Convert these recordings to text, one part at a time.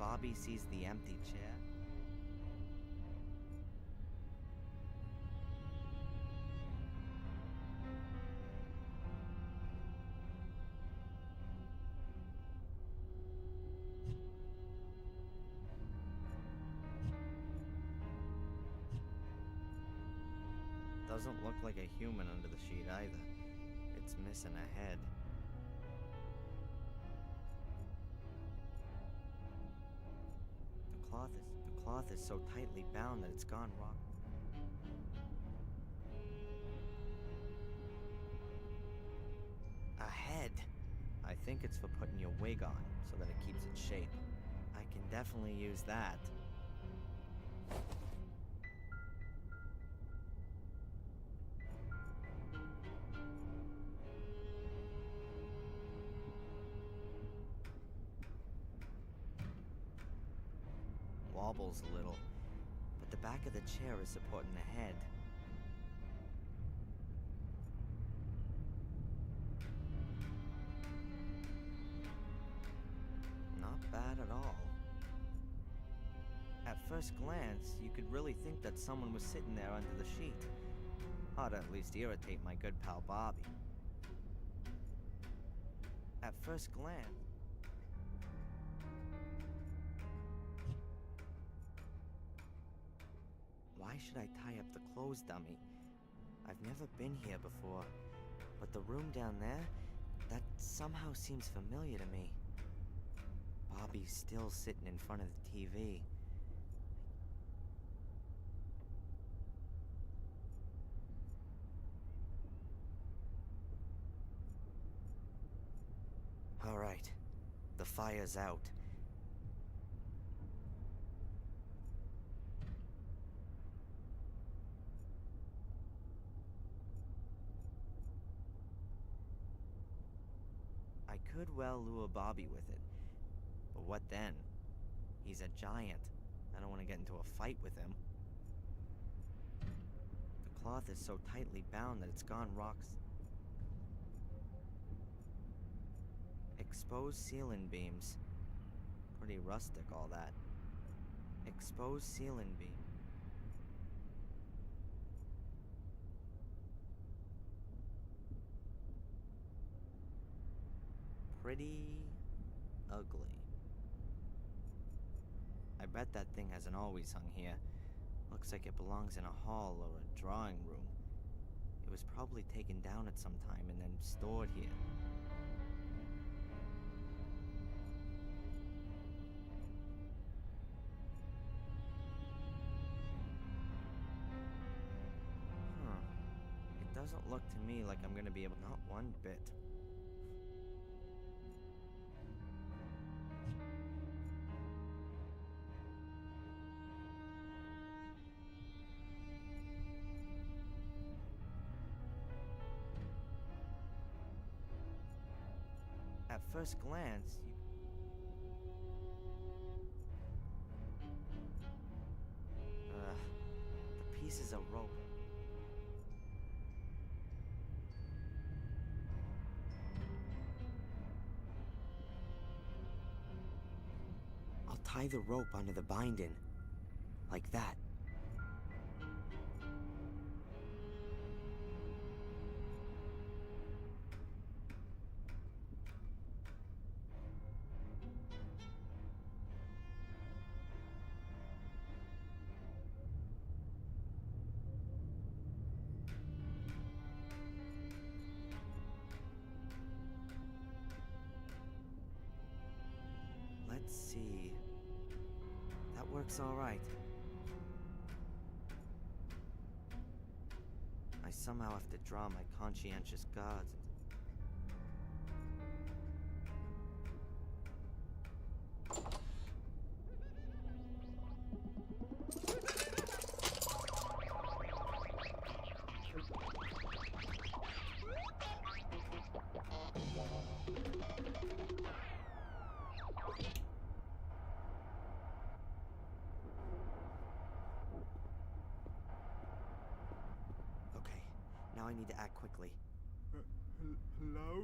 Bobby sees the empty chair. Doesn't look like a human under the sheet either. It's missing a head. The cloth is so tightly bound that it's gone wrong. A head! I think it's for putting your wig on so that it keeps its shape. I can definitely use that. Wobbles a little, but the back of the chair is supporting the head. Not bad at all. At first glance, you could really think that someone was sitting there under the sheet. Ought to at least irritate my good pal Bobby. At first glance, why should I tie up the clothes dummy? I've never been here before, but the room down there, that somehow seems familiar to me. Bobby's still sitting in front of the TV. All right, the fire's out. I could well lure Bobby with it, but what then? He's a giant. I don't want to get into a fight with him. The cloth is so tightly bound that it's gone rocks. Exposed ceiling beams. Pretty rustic, all that. Exposed ceiling beam. Pretty ugly. I bet that thing hasn't always hung here. Looks like it belongs in a hall or a drawing room. It was probably taken down at some time and then stored here. It doesn't look to me like I'm gonna be able— not one bit. At first glance, the pieces of rope. I'll tie the rope onto the binding, like that. Let's see. That works all right. I somehow have to draw my conscientious gods. Okay, now I need to act quickly. Hello?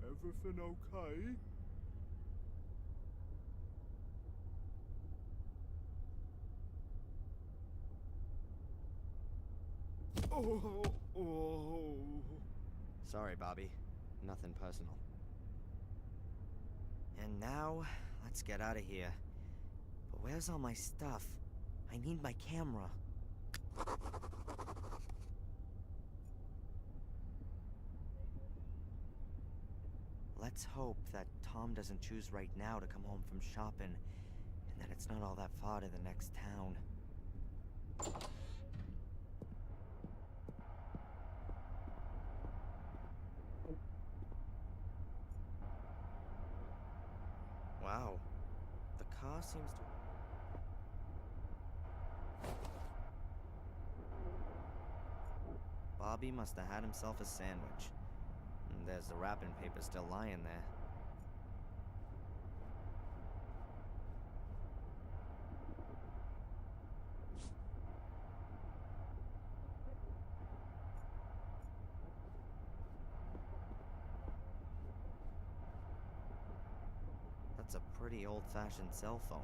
Everything okay? Sorry, Bobby. Nothing personal. And now, let's get out of here. But where's all my stuff? I need my camera. Let's hope that Tom doesn't choose right now to come home from shopping, and that it's not all that far to the next town. Wow. The car seems to... Bobby must have had himself a sandwich. And there's the wrapping paper still lying there. That's a pretty old-fashioned cell phone.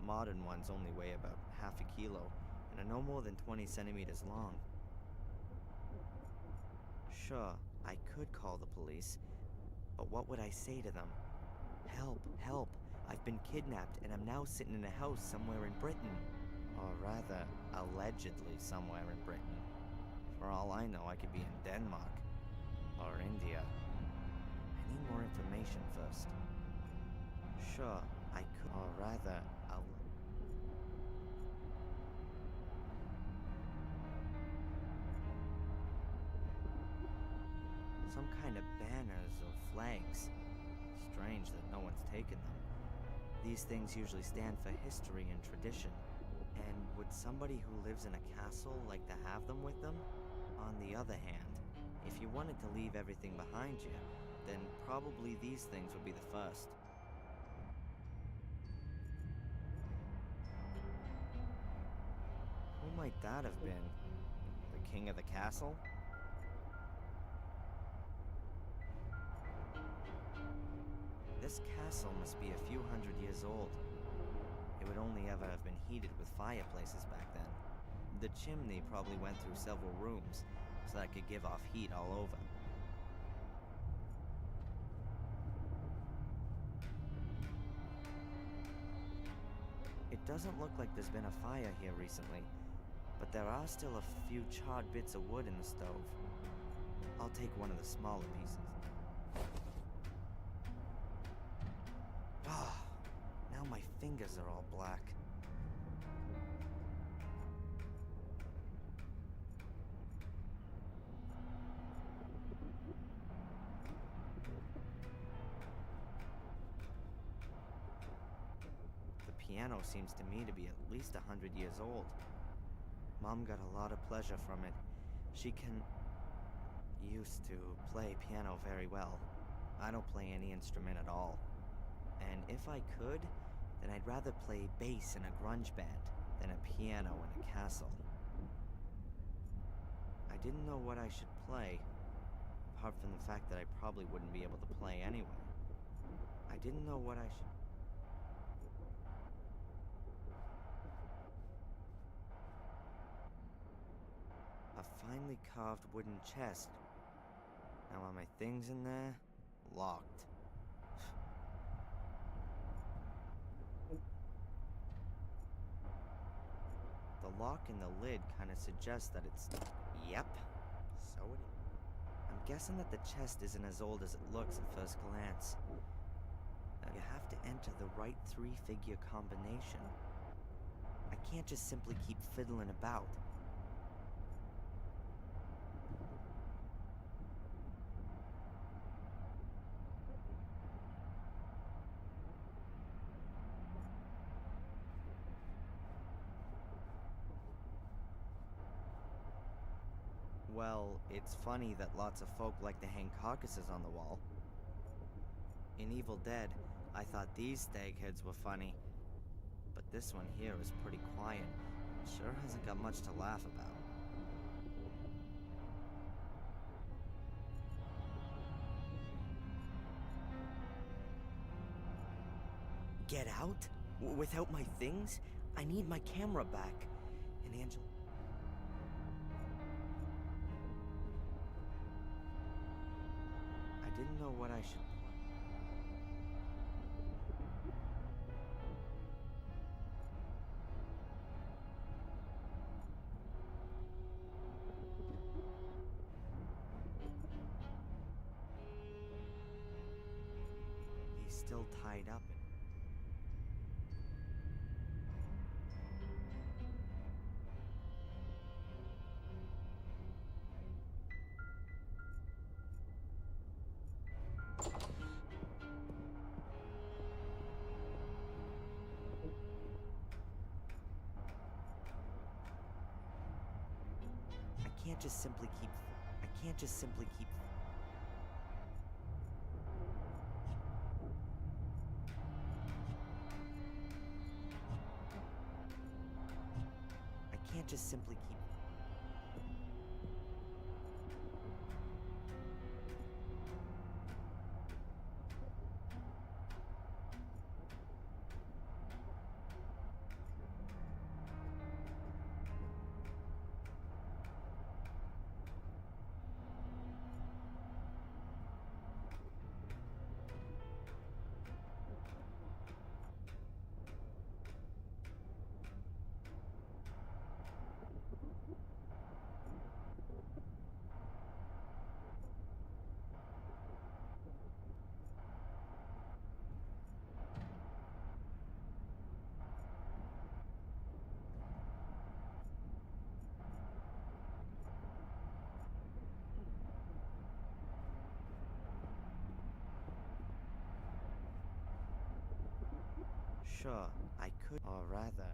Modern ones only weigh about half a kilo and are no more than 20 centimeters long. Sure, I could call the police, but what would I say to them? Help, help, I've been kidnapped and I'm now sitting in a house somewhere in Britain. Or rather, allegedly somewhere in Britain. For all I know, I could be in Denmark. Or India. I need more information first. Sure, I could, or rather, some kind of banners or flags. Strange that no one's taken them. These things usually stand for history and tradition. And would somebody who lives in a castle like to have them with them? On the other hand, if you wanted to leave everything behind you, then probably these things would be the first. Who might that have been? The king of the castle? This castle must be a few hundred years old. It would only ever have been heated with fireplaces back then. The chimney probably went through several rooms, so that it could give off heat all over. It doesn't look like there's been a fire here recently, but there are still a few charred bits of wood in the stove. I'll take one of the smaller pieces. Ah, now my fingers are all black. The piano seems to me to be at least 100 years old. Mom got a lot of pleasure from it. She used to play piano very well. I don't play any instrument at all. And if I could, then I'd rather play bass in a grunge band than a piano in a castle. I didn't know what I should play, apart from the fact that I probably wouldn't be able to play anyway. I didn't know what I should... A finely carved wooden chest. Now are my things in there? Locked. The lock in the lid kind of suggests that it's... Yep. So it is. I'm guessing that the chest isn't as old as it looks at first glance. Now you have to enter the right 3-figure combination. I can't just simply keep fiddling about. Well, it's funny that lots of folk like to hang carcasses on the wall. In Evil Dead, I thought these stag heads were funny. But this one here is pretty quiet. Sure hasn't got much to laugh about. Get out? Without my things? I need my camera back. And Angela... I should... He's still tied up. I can't just simply keep... I can't just simply keep... I can't just simply keep... Sure, I could, or rather...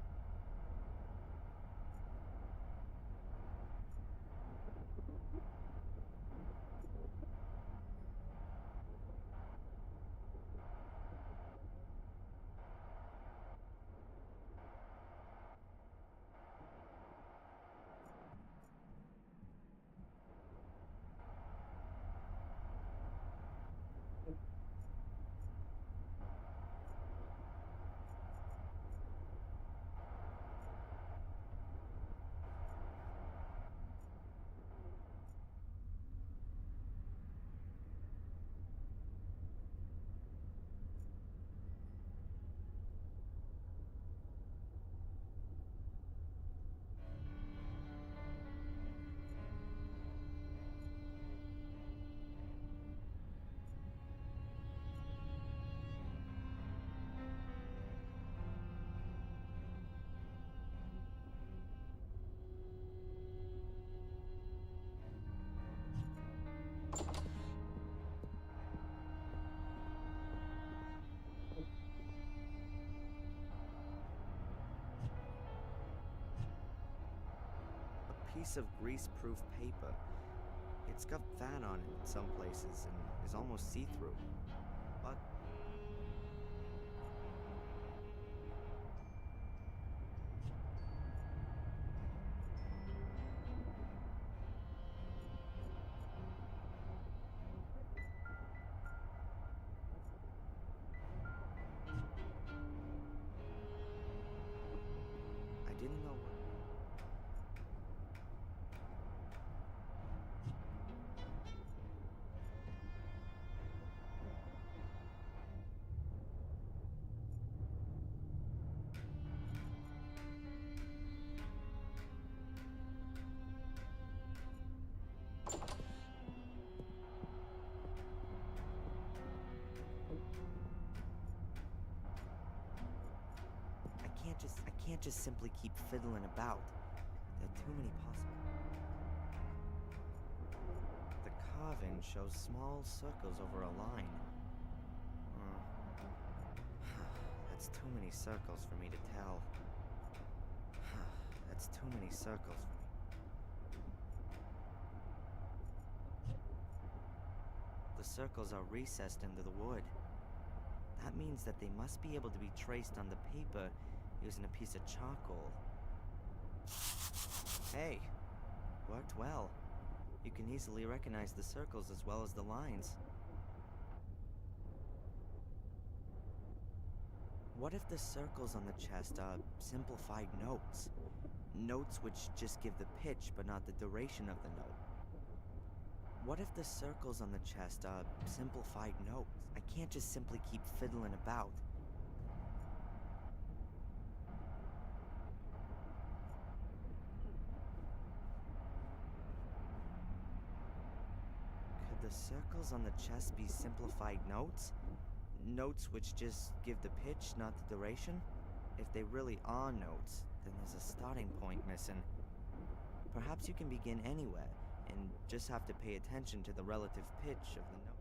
Piece of grease-proof paper. It's got fat on it in some places and is almost see-through. But... I didn't know... I can't just simply keep fiddling about. There are too many possible... The carving shows small circles over a line. That's too many circles for me to tell. That's too many circles for me. The circles are recessed into the wood. That means that they must be able to be traced on the paper using a piece of charcoal. Hey, worked well. You can easily recognize the circles as well as the lines. What if the circles on the chest are simplified notes? Notes which just give the pitch but not the duration of the note. What if the circles on the chest are simplified notes? I can't just simply keep fiddling about. Could the circles on the chest be simplified notes? Notes which just give the pitch, not the duration? If they really are notes, then there's a starting point missing. Perhaps you can begin anywhere, and just have to pay attention to the relative pitch of the note.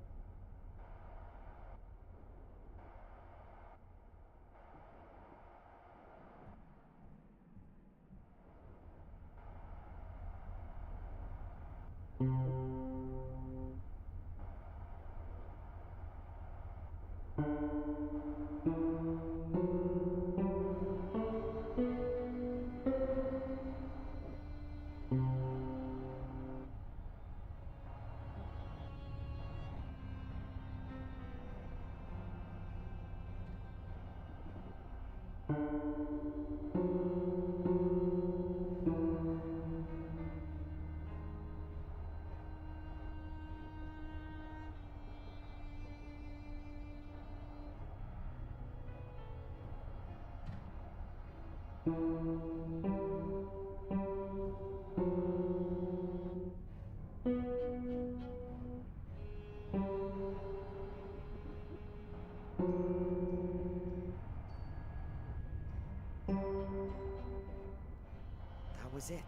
That was it,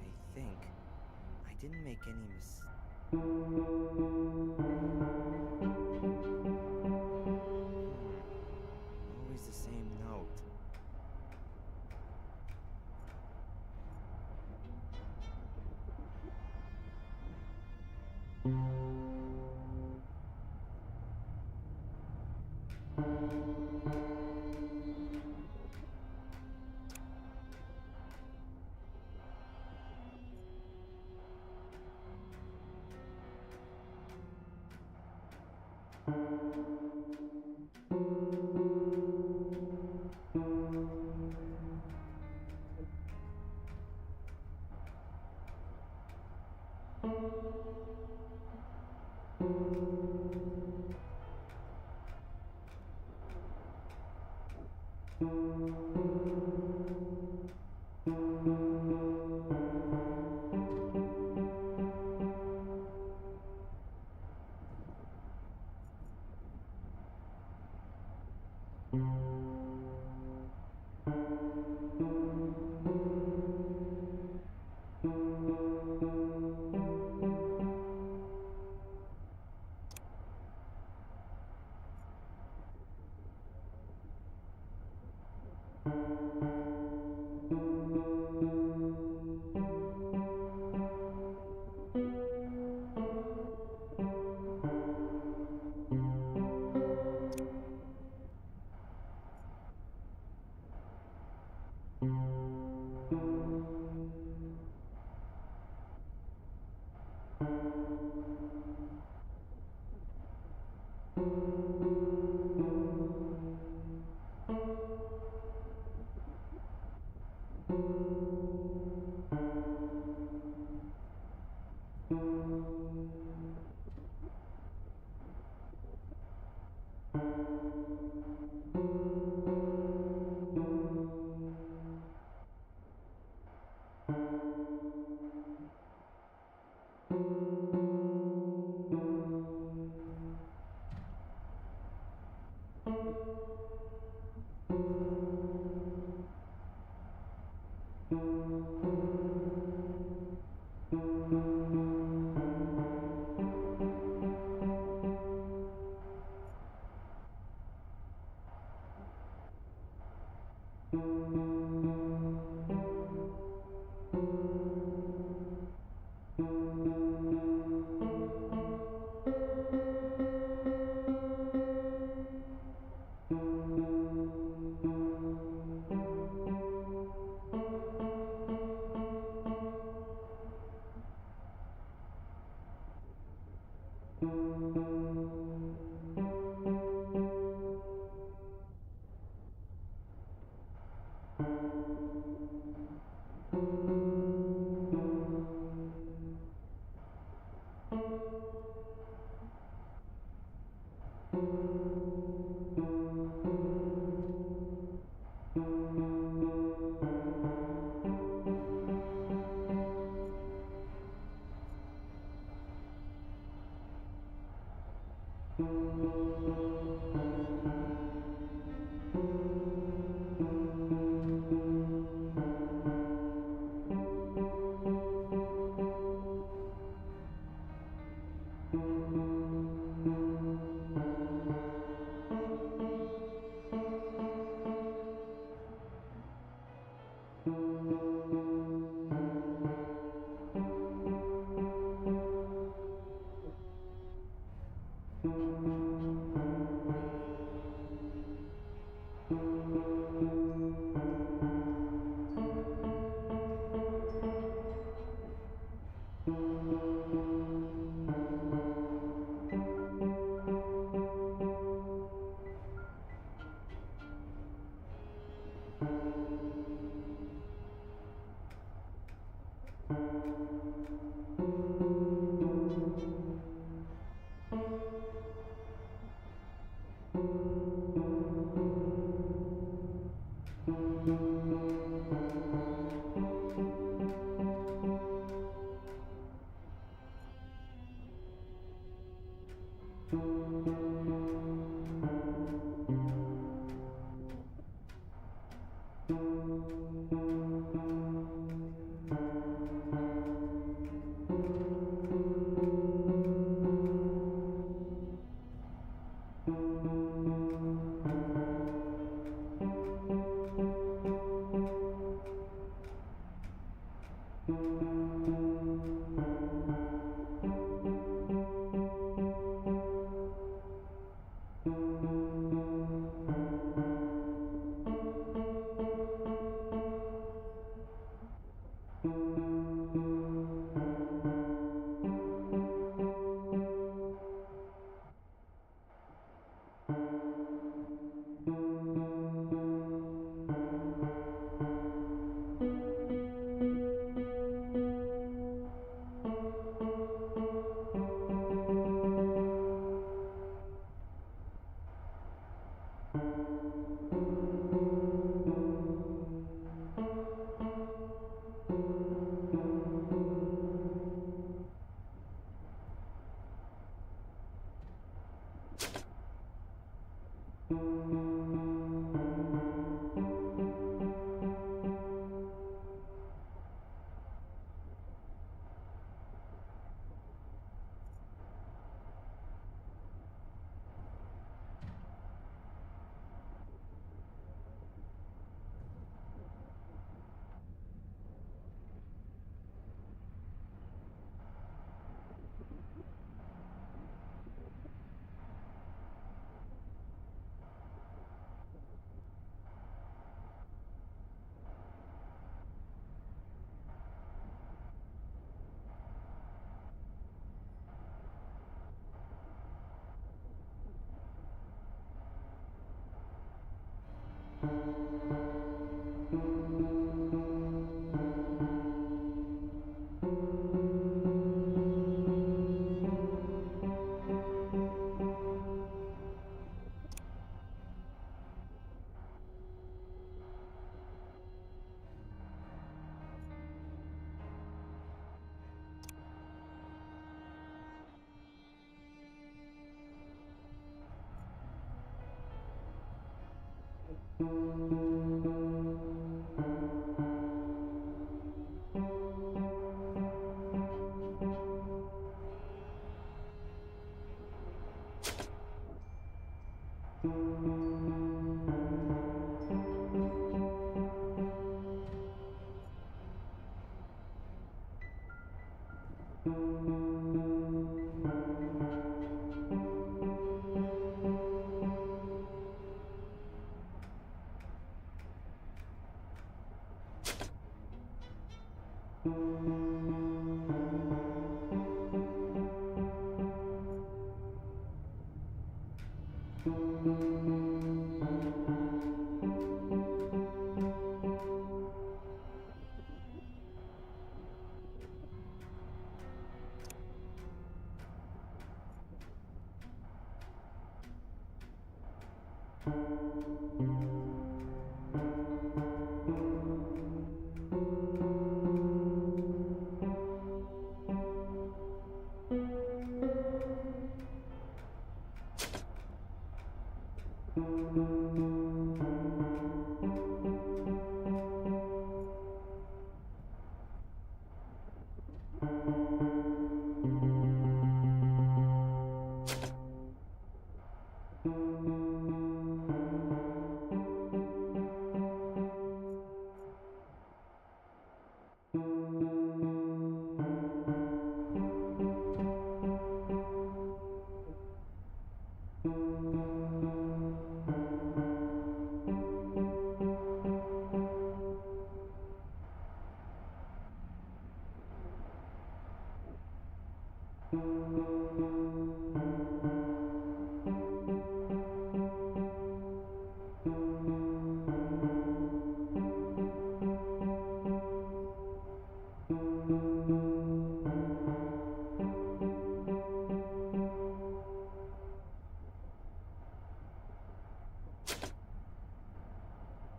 I think. I didn't make any always the same note.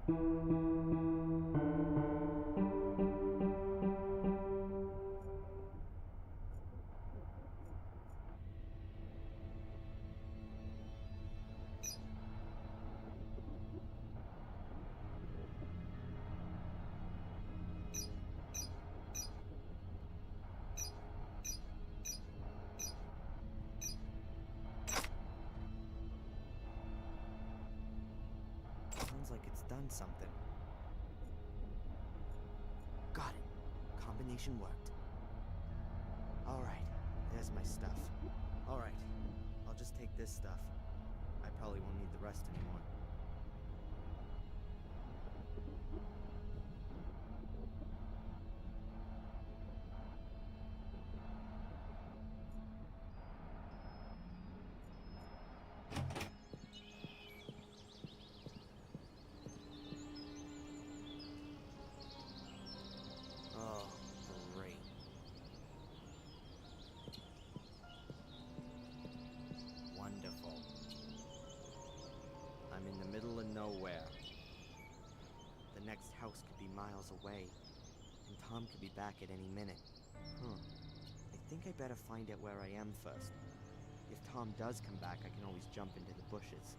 Sounds like it's done something. Got it. Combination worked. Alright, there's my stuff. Alright, I'll just take this stuff. I probably won't need the rest anymore. Oh, great. Wonderful. I'm in the middle of nowhere. The next house could be miles away, and Tom could be back at any minute. I think I better find out where I am first. If Tom does come back, I can always jump into the bushes.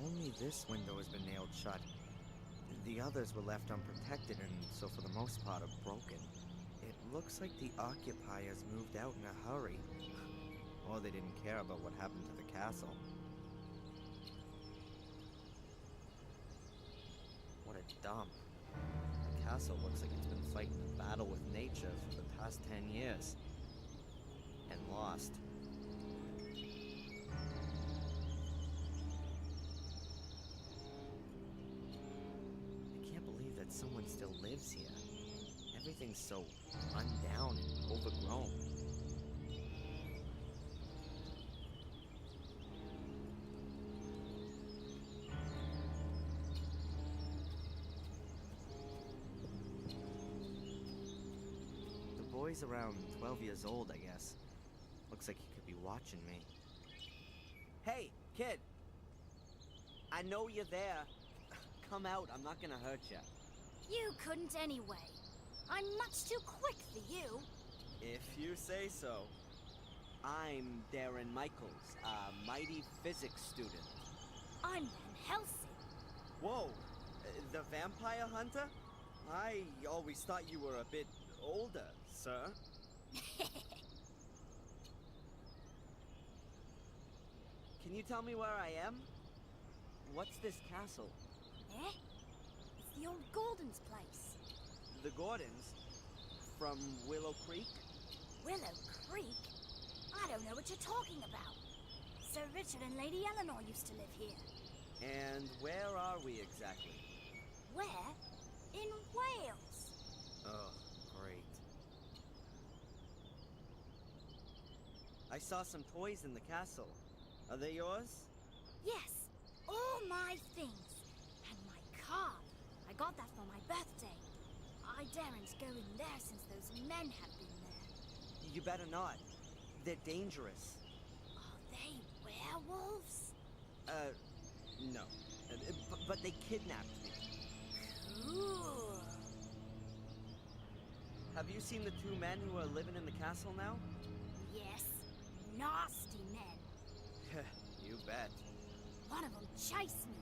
Only this window has been nailed shut. The others were left unprotected and so for the most part are broken. It looks like the occupiers moved out in a hurry. Or they didn't care about what happened to the castle. What a dump. The castle looks like it's been fighting a battle with nature for the past 10 years. And lost. Someone still lives here. Everything's so run down and overgrown. The boy's around 12 years old, I guess. Looks like he could be watching me. Hey, kid! I know you're there. Come out, I'm not gonna hurt you. You couldn't anyway. I'm much too quick for you. If you say so. I'm Darren Michaels, a mighty physics student. I'm Van Helsing. Whoa, the vampire hunter? I always thought you were a bit older, sir. Can you tell me where I am? What's this castle? Eh? It's the old Gordon's place. The Gordons? From Willow Creek? Willow Creek? I don't know what you're talking about. Sir Richard and Lady Eleanor used to live here. And where are we exactly? Where? In Wales. Oh, great. I saw some toys in the castle. Are they yours? Yes, all my things. And my car. I got that for my birthday. I daren't go in there since those men have been there. You better not. They're dangerous. Are they werewolves? No. But they kidnapped me. Cool. Have you seen the two men who are living in the castle now? Yes, nasty men. You bet. One of them chased me.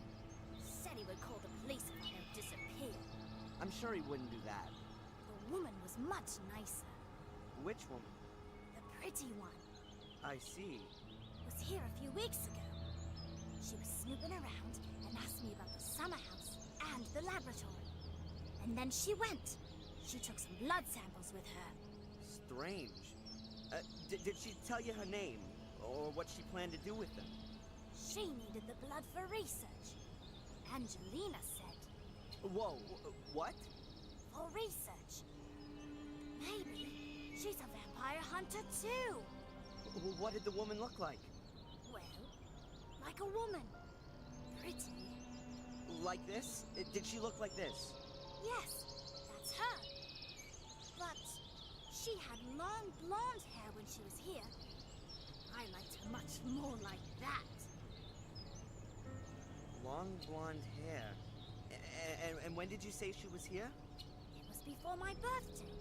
Said he would call the police if I don't disappear. I'm sure he wouldn't do that. The woman was much nicer. Which woman? The pretty one. I see. Was here a few weeks ago. She was snooping around and asked me about the summer house and the laboratory. And then she went. She took some blood samples with her. Strange. Did she tell you her name? Or what she planned to do with them? She needed the blood for research. Angelina said. Whoa, what? For research. Maybe she's a vampire hunter too. What did the woman look like? Well, like a woman. Pretty. Like this? Did she look like this? Yes, that's her. But she had long blonde hair when she was here. I liked her much more like that. Long blonde hair. And when did you say she was here? It was before my birthday.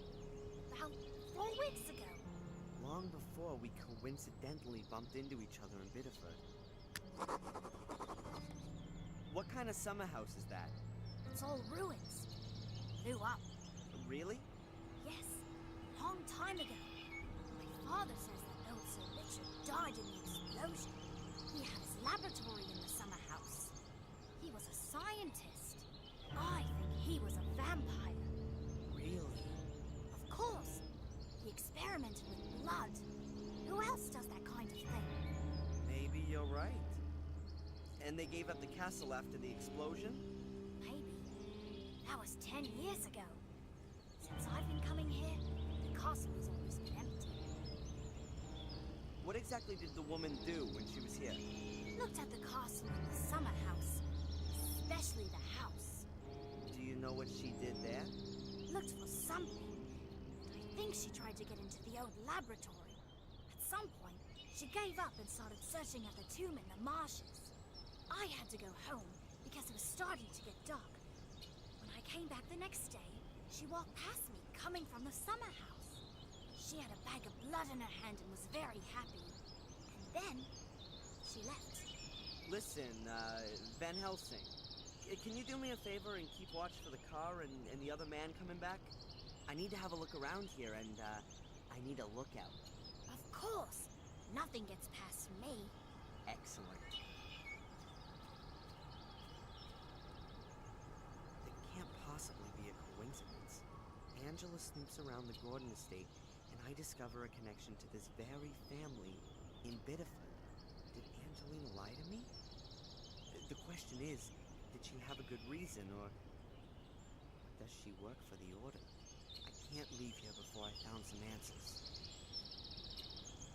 About 4 weeks ago. Long before we coincidentally bumped into each other in Biddeford. What kind of summer house is that? It's all ruins. Blew up. Really? Yes, a long time ago. My father says that old Sir Richard died in the explosion. He had his laboratory in the summer house. He was a scientist. I think he was a vampire. Really? Of course. He experimented with blood. Who else does that kind of thing? Maybe you're right. And they gave up the castle after the explosion? Maybe. That was 10 years ago. Since I've been coming here, the castle has always been empty. What exactly did the woman do when she was here? Looked at the castle and the summer house. Especially the house. Do you know what she did there? Looked for something. But I think she tried to get into the old laboratory. At some point, she gave up and started searching at the tomb in the marshes. I had to go home because it was starting to get dark. When I came back the next day, she walked past me coming from the summer house. She had a bag of blood in her hand and was very happy. And then, she left. Listen, Van Helsing. Can you do me a favor and keep watch for the car and the other man coming back? I need to have a look around here and, I need a lookout. Of course. Nothing gets past me. Excellent. It can't possibly be a coincidence. Angela snoops around the Gordon estate, and I discover a connection to this very family in Biddeford. Did Angelina lie to me? The question is, did she have a good reason, or does she work for the Order? I can't leave here before I found some answers.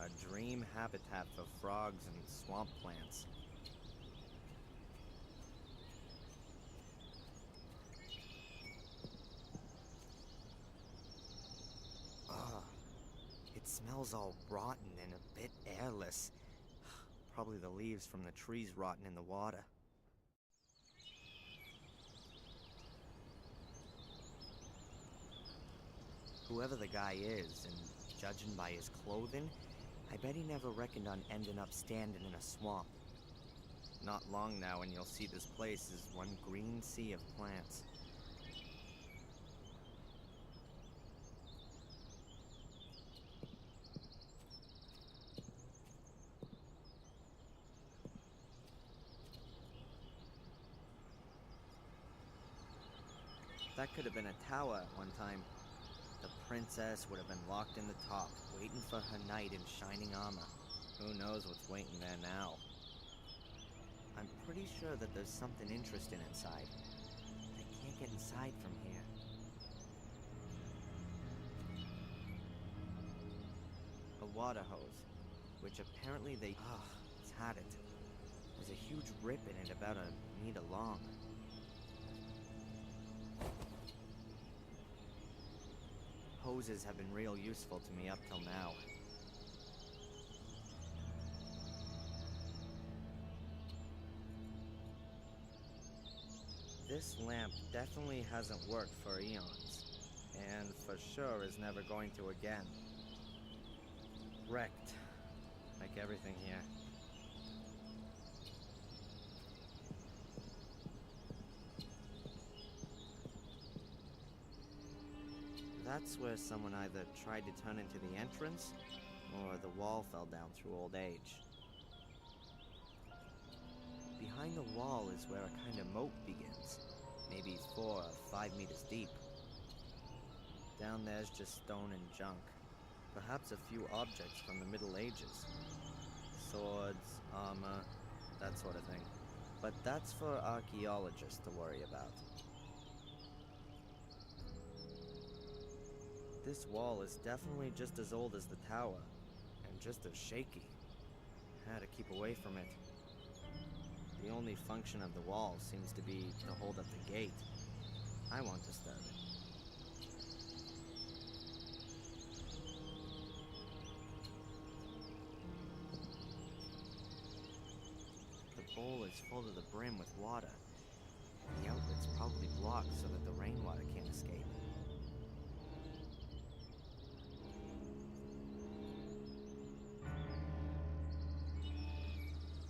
A dream habitat for frogs and swamp plants. Ugh. It smells all rotten and a bit airless. Probably the leaves from the trees rotting in the water. Whoever the guy is, and judging by his clothing, I bet he never reckoned on ending up standing in a swamp. Not long now and you'll see this place is one green sea of plants. That could have been a tower at one time. The princess would have been locked in the top, waiting for her knight in shining armor. Who knows what's waiting there now? I'm pretty sure that there's something interesting inside. I can't get inside from here. A water hose, which apparently they... it's had it. There's a huge rip in it about a meter long. Hoses have been real useful to me up till now. This lamp definitely hasn't worked for eons, and for sure is never going to again. Wrecked, like everything here. That's where someone either tried to turn into the entrance, or the wall fell down through old age. Behind the wall is where a kind of moat begins, maybe 4 or 5 meters deep. Down there's just stone and junk, perhaps a few objects from the Middle Ages. Swords, armor, that sort of thing. But that's for archaeologists to worry about. This wall is definitely just as old as the tower, and just as shaky. I had to keep away from it. The only function of the wall seems to be to hold up the gate. I won't disturb it. is full to the brim with water. The outlet's probably blocked so that the rainwater can't escape.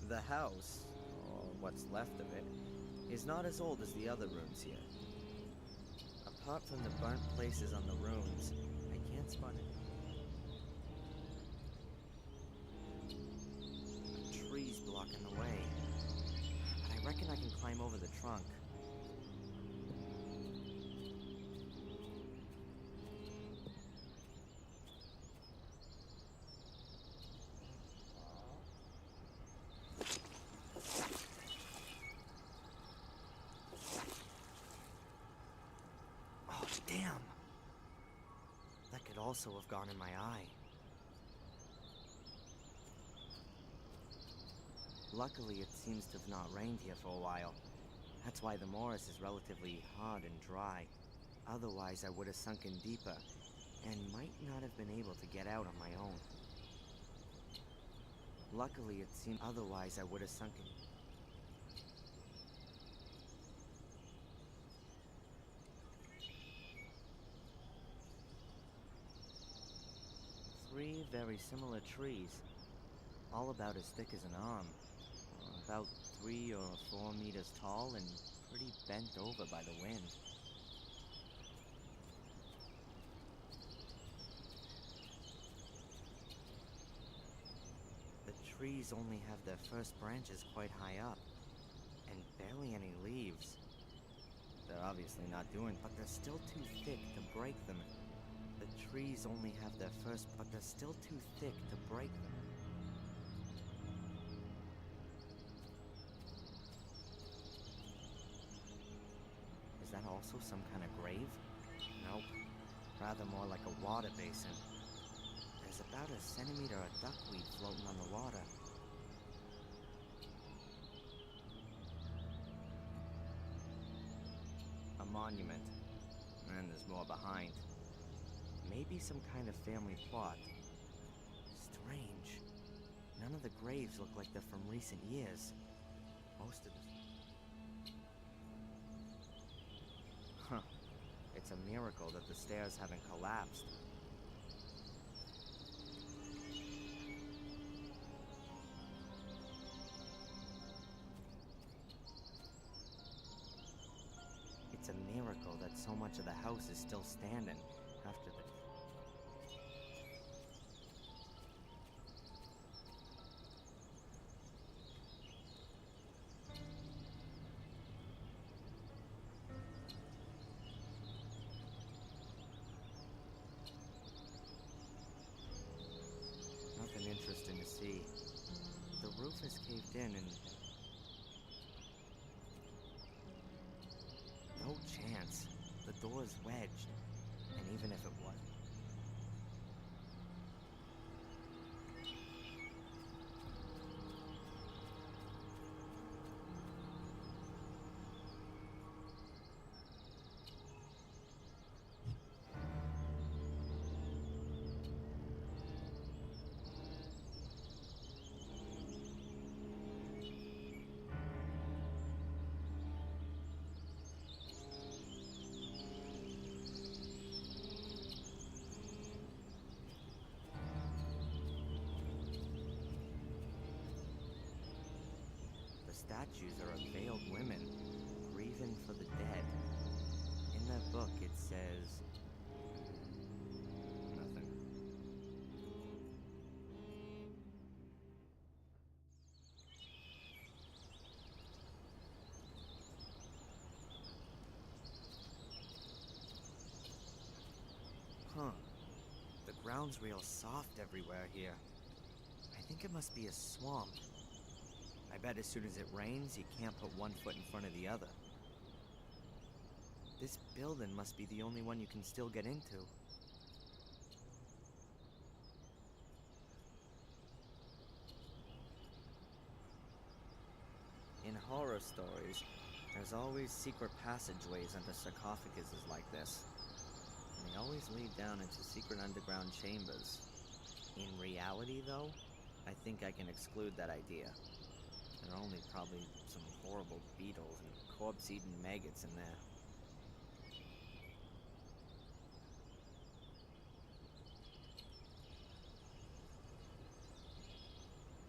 The house, or what's left of it, is not as old as the other rooms here. Apart from the burnt places on the ruins, I can't spot it. A tree's blocking the way, but I reckon I can climb over the trunk. Oh, damn! That could also have gone in my eye. Luckily, it seems to have not rained here for a while. That's why the morass is relatively hard and dry. Otherwise, I would have sunken deeper, and might not have been able to get out on my own. Luckily, it seemed otherwise I would have sunken. Three very similar trees, all about as thick as an arm, about 3 or 4 meters tall and pretty bent over by the wind. The trees only have their first branches quite high up, and barely any leaves. They're obviously not doing, but they're still too thick to break them. The trees only have their first, but they're still too thick to break them. Is that also some kind of grave? Nope. Rather more like a water basin. There's about a centimeter of duckweed floating on the water. A monument. And there's more behind. Maybe some kind of family plot. Strange. None of the graves look like they're from recent years. Most of the... Huh. It's a miracle that the stairs haven't collapsed. It's a miracle that so much of the house is still standing after the... Nothing interesting to see. The roof is caved in and... No chance. The door's wedged. And even if it was... Statues are of veiled women, grieving for the dead. In that book it says... nothing. Huh. The ground's real soft everywhere here. I think it must be a swamp. I bet as soon as it rains, you can't put one foot in front of the other. This building must be the only one you can still get into. In horror stories, there's always secret passageways under sarcophaguses like this. And they always lead down into secret underground chambers. In reality, though, I think I can exclude that idea. There are only probably some horrible beetles and corpse-eating maggots in there.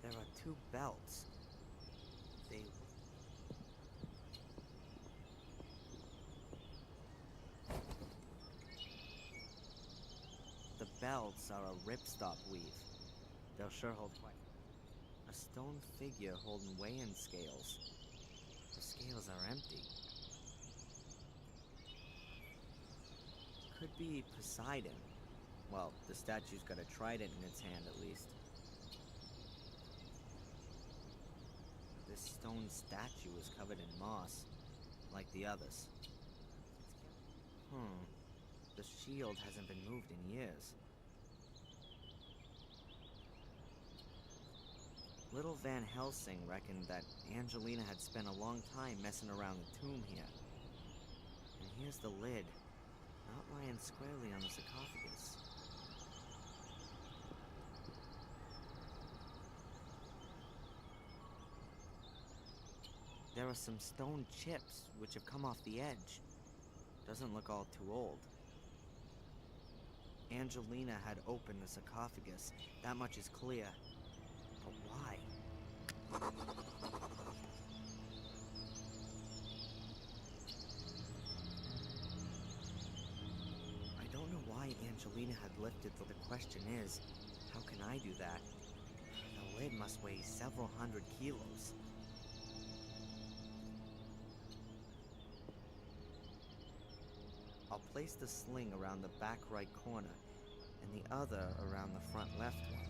There are two belts. The belts are a ripstop weave. They'll sure hold quite. A stone figure holding weighing scales. The scales are empty. Could be Poseidon. Well, the statue's got a trident in its hand at least. This stone statue is covered in moss, like the others. The shield hasn't been moved in years. Little Van Helsing reckoned that Angelina had spent a long time messing around the tomb here. And here's the lid, not lying squarely on the sarcophagus. There are some stone chips which have come off the edge. Doesn't look all too old. Angelina had opened the sarcophagus. That much is clear. But why? I don't know why Angelina had lifted, but the question is, how can I do that? The lid must weigh several hundred kilos. I'll place the sling around the back right corner, and the other around the front left one.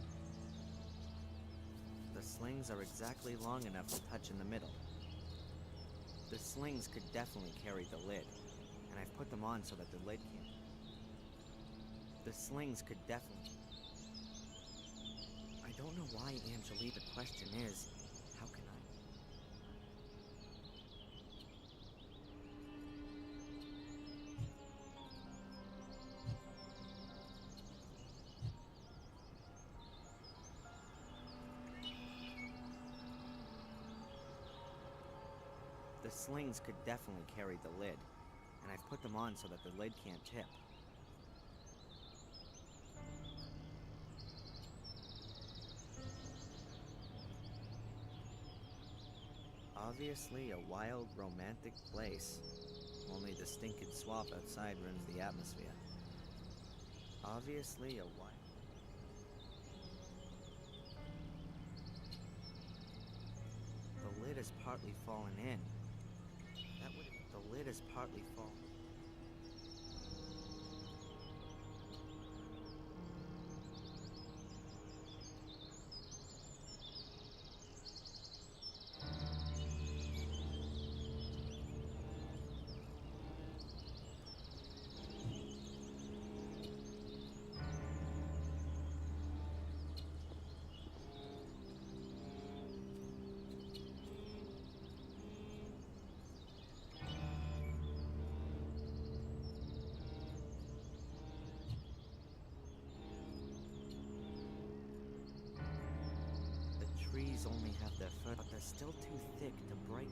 The slings are exactly long enough to touch in the middle. The slings could definitely carry the lid, and I've put them on so that the lid can't. The slings could definitely... I don't know why Angelina... The question is, how can I... The slings could definitely carry the lid, and I've put them on so that the lid can't tip. Obviously a wild, romantic place. Only the stinking swamp outside ruins the atmosphere. Obviously a wild... The lid is partly fallen in. The lid is partly fallen. Trees only have their fur, but they're still too thick to break.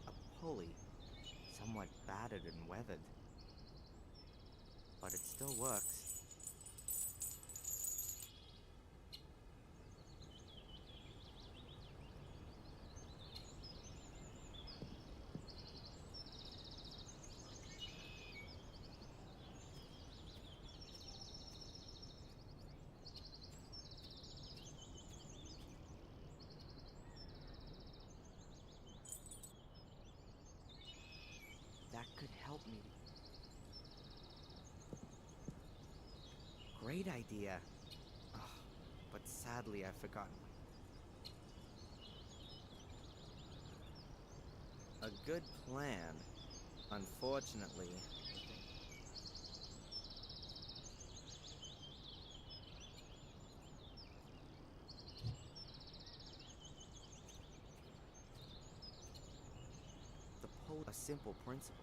A pulley, somewhat battered and weathered, but it still works. That could help me. Great idea. Oh, but sadly I've forgotten. A good plan. Unfortunately... simple principle.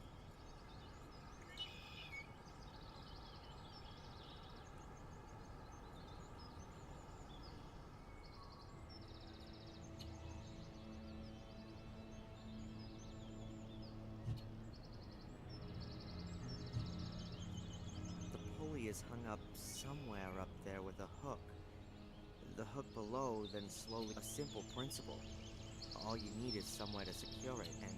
The pulley is hung up somewhere up there with a hook. The hook below then slowly... A simple principle. All you need is somewhere to secure it, and...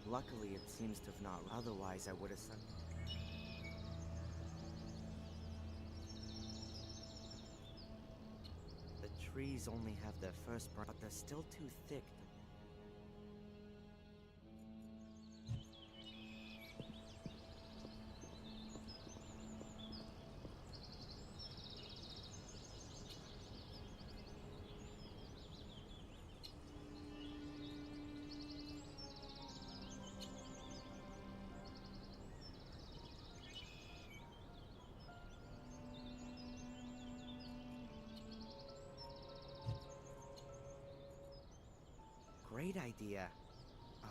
Luckily, it seems to have not. Otherwise, I would have said... The trees only have their first branch, but they're still too thick. Great idea. Oh,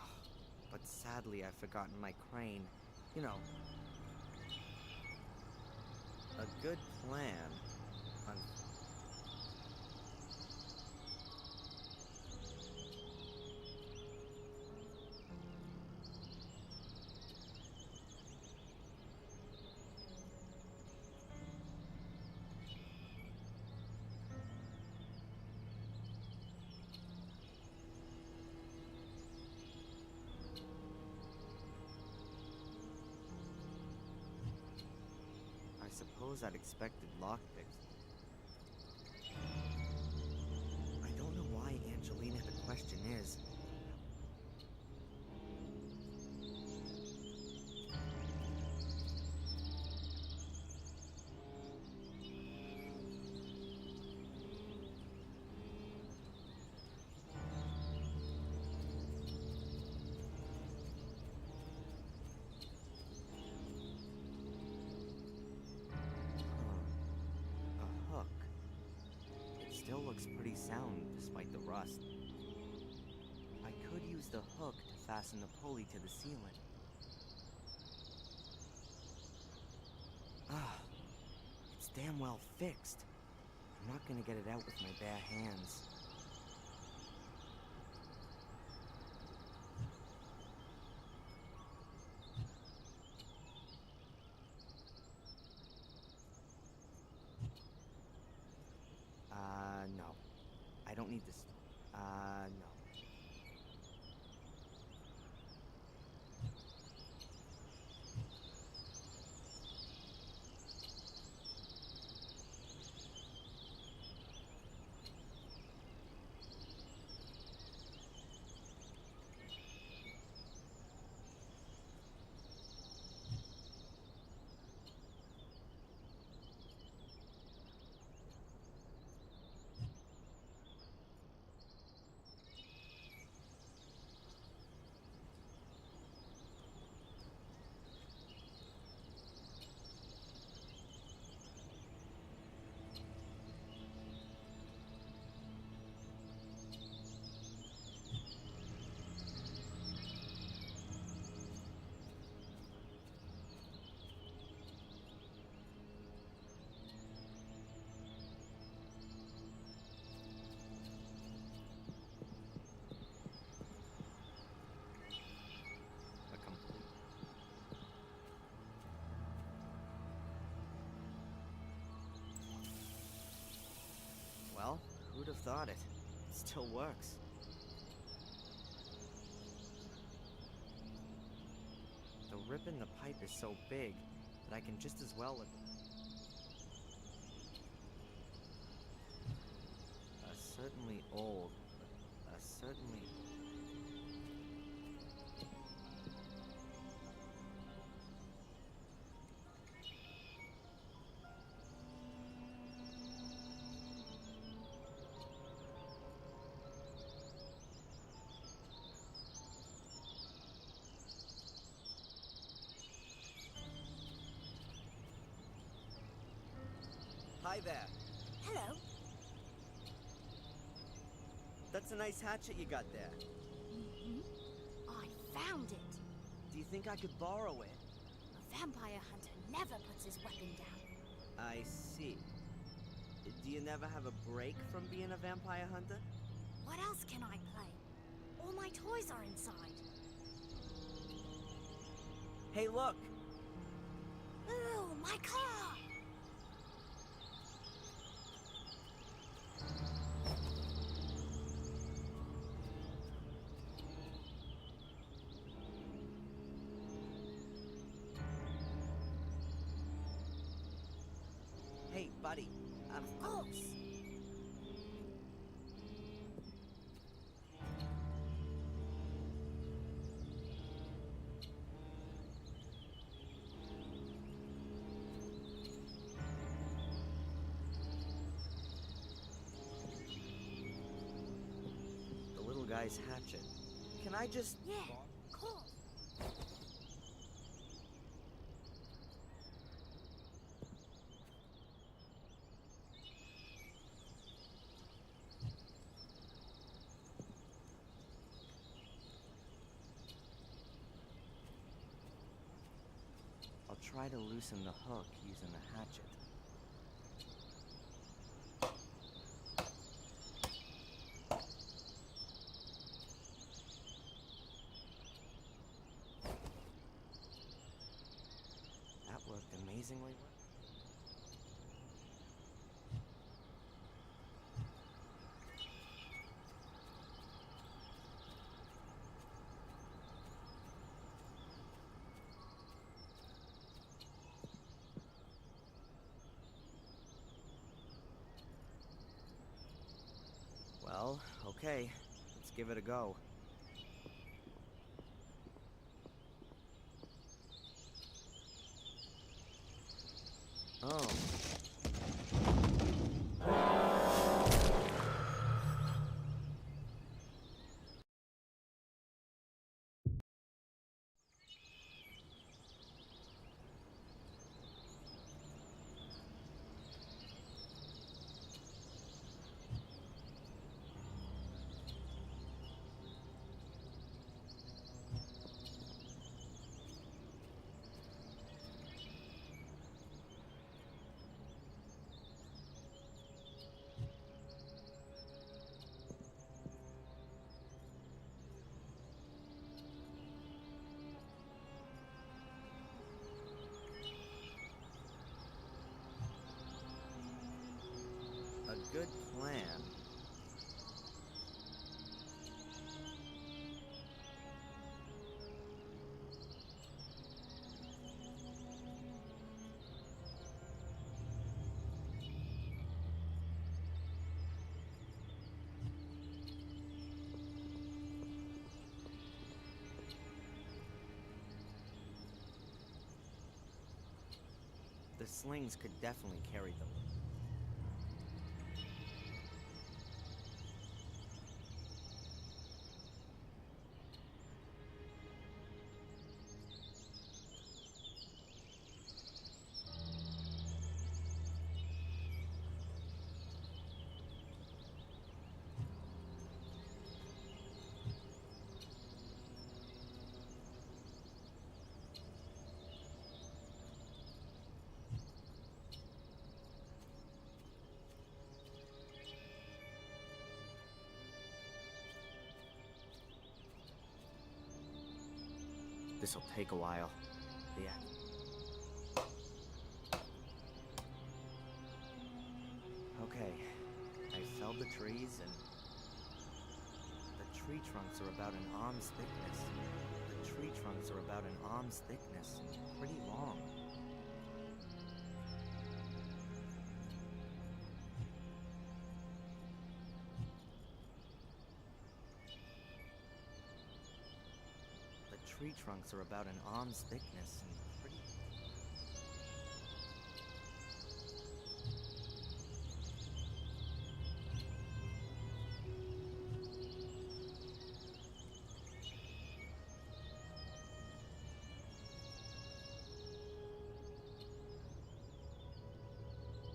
but sadly I've forgotten my crane. You know, a good plan. I suppose I'd expected lockpicks. I don't know why Angelina. The question is, a hook. It still looks pretty sound despite the rust. I could use the hook to fasten the pulley to the ceiling. Ah, it's damn well fixed. I'm not gonna get it out with my bare hands. No. I don't need this. No. A complete. Well, who'd have thought it? It still works. The rip in the pipe is so big that I can just as well... Certainly old, but certainly... Hi there. Hello. That's a nice hatchet you got there. Mm-hmm. I found it. Do you think I could borrow it? A vampire hunter never puts his weapon down. I see. Do you never have a break from being a vampire hunter? What else can I play? All my toys are inside. Hey, look! Ooh, my car! Hey, buddy. Of course. The little guy's hatchet. Can I just... Yeah, cool. I'll try to loosen the hook using the hatchet. That worked amazingly well. Well, okay. Let's give it a go. Oh. A good plan. The slings could definitely carry them. This'll take a while. Yeah. Okay. I felled the trees and... The tree trunks are about an arm's thickness. The tree trunks are about an arm's thickness. Pretty long. The tree trunks are about an arm's thickness and pretty...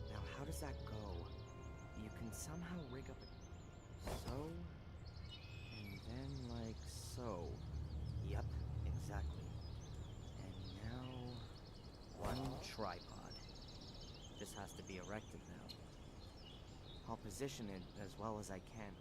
Now, how does that go? You can somehow rig up a... So... tripod. This has to be erected now. I'll position it as well as I can.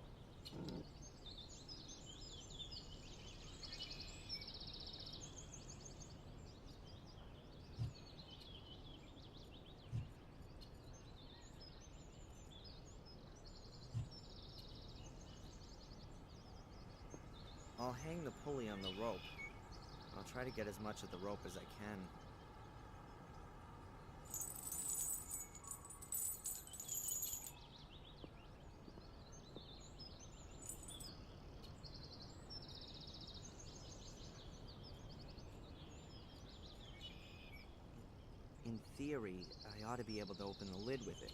I'll hang the pulley on the rope. I'll try to get as much of the rope as I can. In theory, I ought to be able to open the lid with it.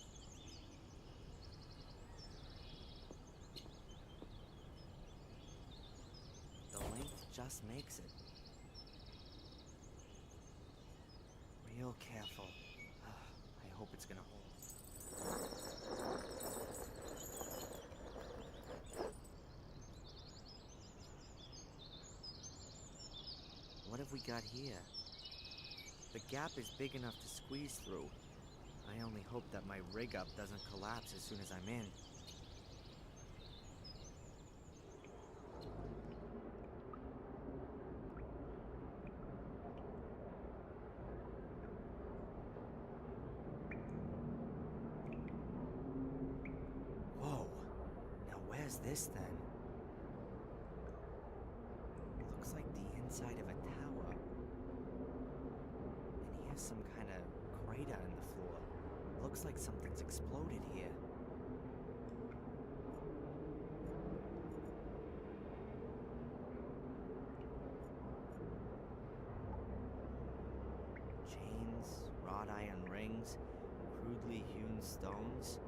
The length just makes it. Real careful. I hope it's gonna hold. What have we got here? The gap is big enough to squeeze through. I only hope that my rig up doesn't collapse as soon as I'm in. Whoa. Now where's this then? Looks like the inside of a tower. And here's some kind of crater in the floor. Looks like something's exploded here. Chains, wrought iron rings, crudely hewn stones.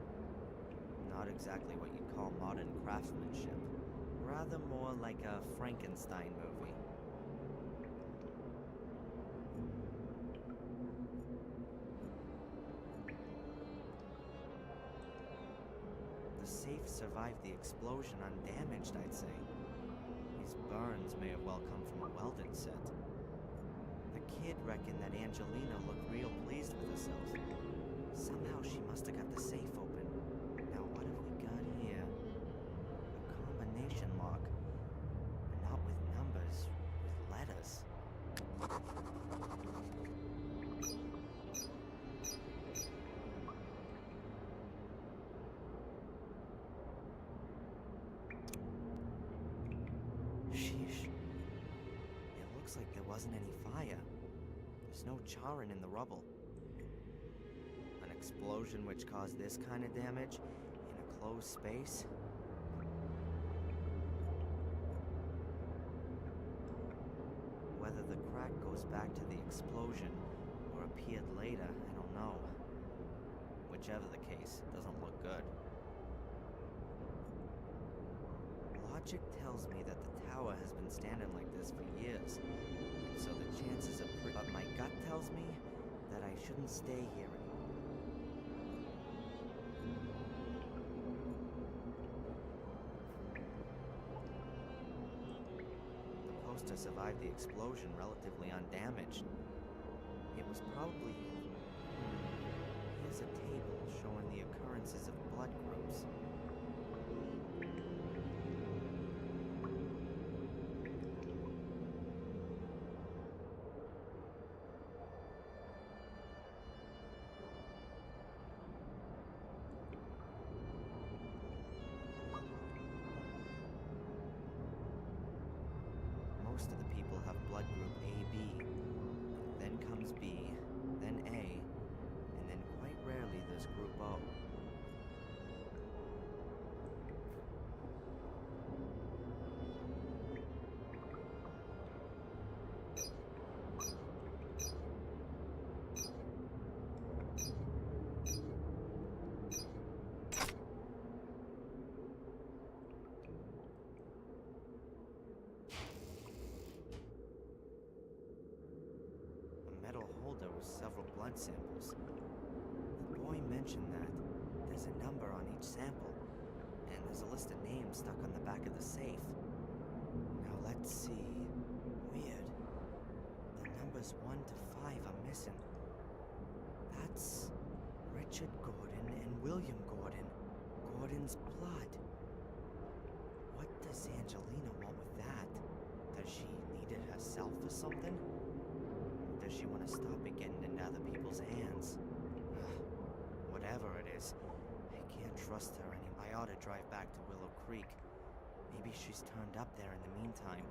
Not exactly what you'd call modern craftsmanship. Rather more like a Frankenstein movie. The safe survived the explosion undamaged, I'd say. These burns may have well come from a welded set. The kid reckoned that Angelina looked real pleased with herself. Somehow she must have got the safe open. Now what have we got here? A combination lock. But not with numbers, with letters. Sheesh. It looks like there wasn't any fire. There's no charring in the rubble. An explosion which caused this kind of damage in a closed space? Whether the crack goes back to the explosion or appeared later, I don't know. Whichever the case, it doesn't look good. Logic tells me that the tower has been standing like this for years, and so the chances are pretty... But my gut tells me that I shouldn't stay here anymore. The poster survived the explosion relatively undamaged. It was probably... Here's a table showing the occurrences of blood groups. Most of the people have blood group AB. Then comes B, then A, and then quite rarely there's group O. Metal holder with several blood samples. The boy mentioned that. There's a number on each sample, and there's a list of names stuck on the back of the safe. Now let's see. Weird. The numbers 1 to 5 are missing. William Gordon. Gordon's blood. What does Angelina want with that? Does she need it herself or something? Does she want to stop it getting into other people's hands? Whatever it is, I can't trust her anymore. I ought to drive back to Willow Creek. Maybe she's turned up there in the meantime.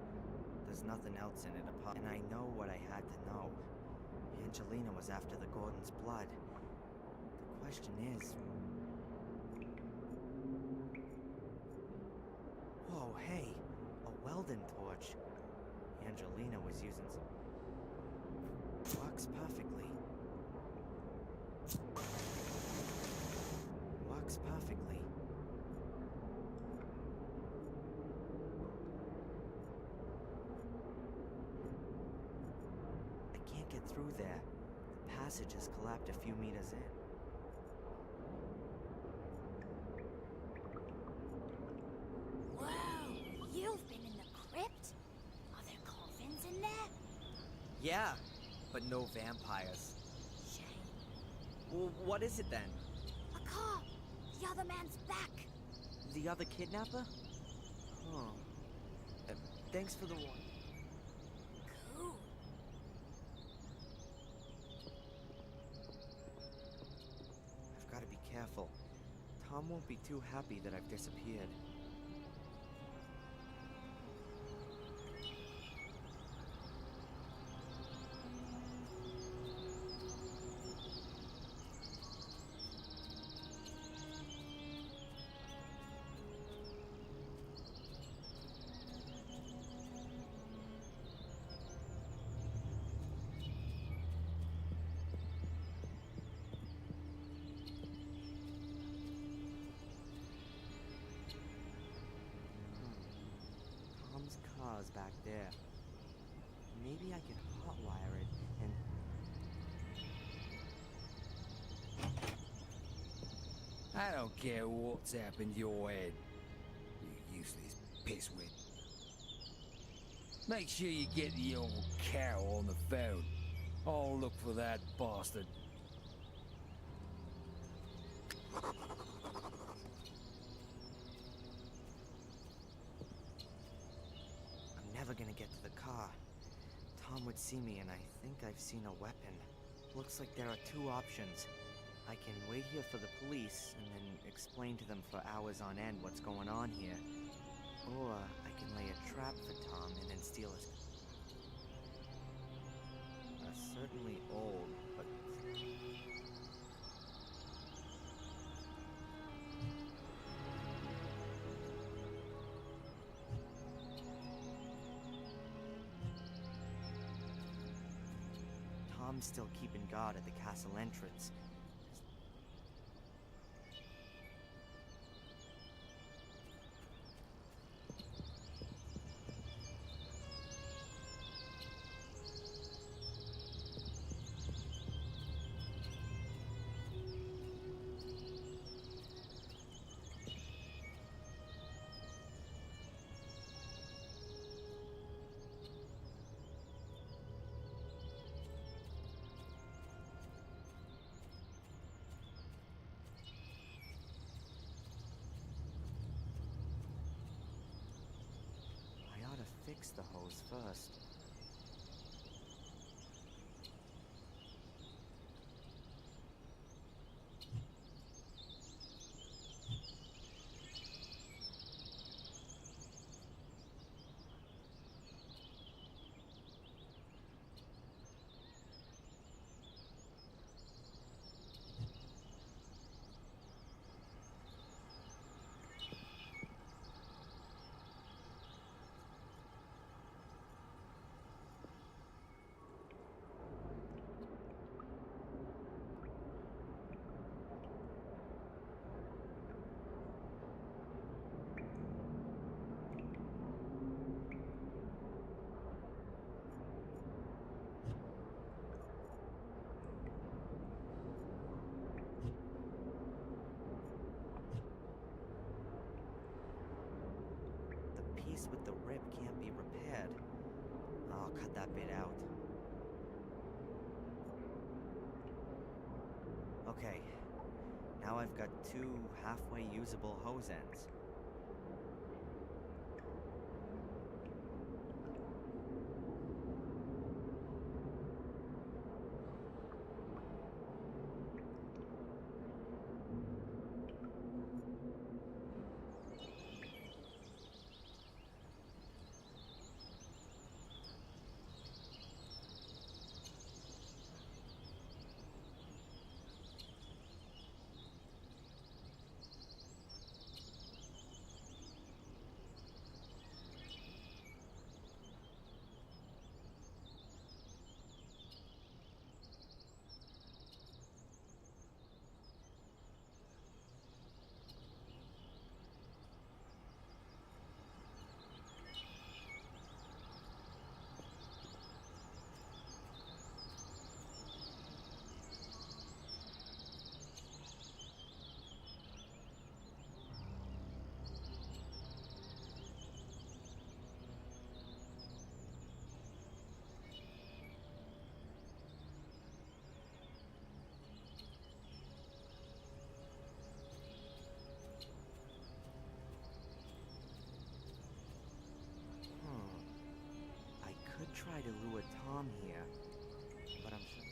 There's nothing else in it apart, and I know what I had to know. Angelina was after the Gordon's blood. The question is... Whoa, hey! A Weldon torch. Angelina was using some... Works perfectly. Works perfectly. I can't get through there. The passage has collapsed a few meters in. Whoa! You've been in the crypt? Are there coffins in there? Yeah, but no vampires. Shame. Well, what is it then? A car! The other man's back! The other kidnapper? Huh. Thanks for the warning. Cool. I've got to be careful. Tom won't be too happy that I've disappeared. Tom's car's back there. Maybe I could hotwire it and... I don't care what's happened to your head, you useless pisswit. Make sure you get the old cow on the phone. I'll look for that bastard. I'm never gonna get to the car. Tom would see me and I think I've seen a weapon. Looks like there are two options. I can wait here for the police and then explain to them for hours on end what's going on here. Or I can lay a trap for Tom and then steal his... certainly old, but... Tom's still keeping guard at the castle entrance. I ought to fix the hose first. The piece with the rip can't be repaired. I'll cut that bit out. Okay, Now I've got two halfway usable hose ends. I could try to lure Tom here, but I'm sure.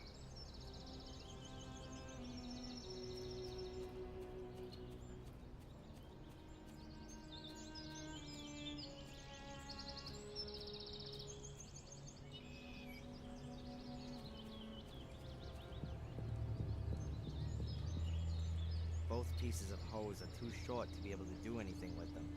Both pieces of hose are too short to be able to do anything with them.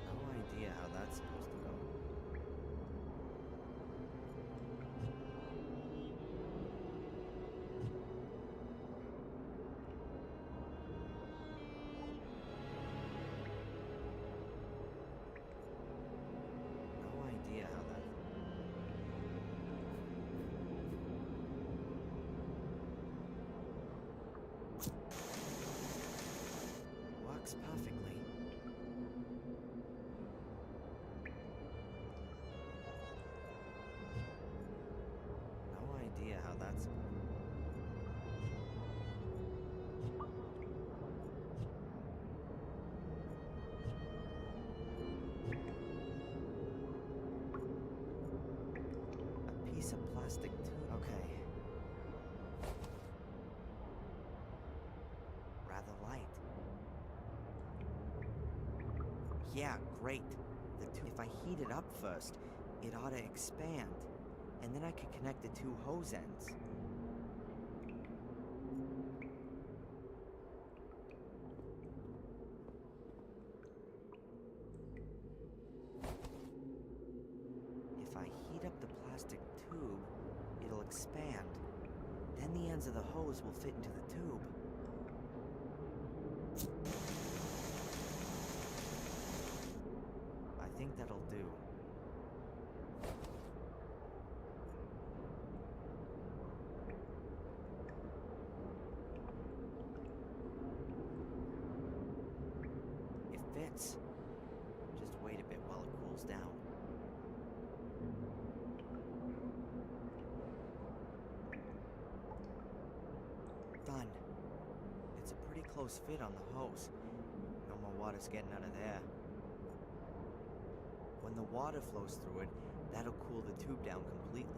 No idea how that's supposed to go. No idea how that. Works perfectly. No idea how that's. A piece of plastic too. Okay. Rather light. Yeah, great. If I heat it up first, it ought to expand. And then I could connect the two hose ends. If I heat up the plastic tube, it'll expand. Then the ends of the hose will fit into the tube. I think that'll do. It fits. Just wait a bit while it cools down. Done. It's a pretty close fit on the hose. No more water's getting out of there. When the water flows through it, that'll cool the tube down completely.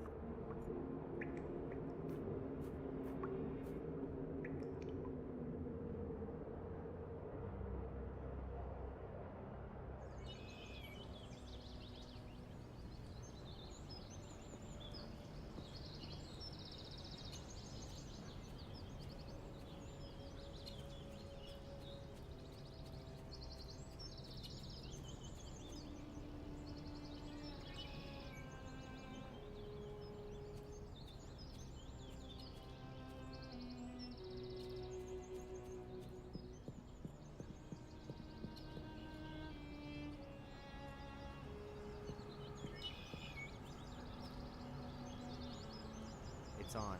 lights on.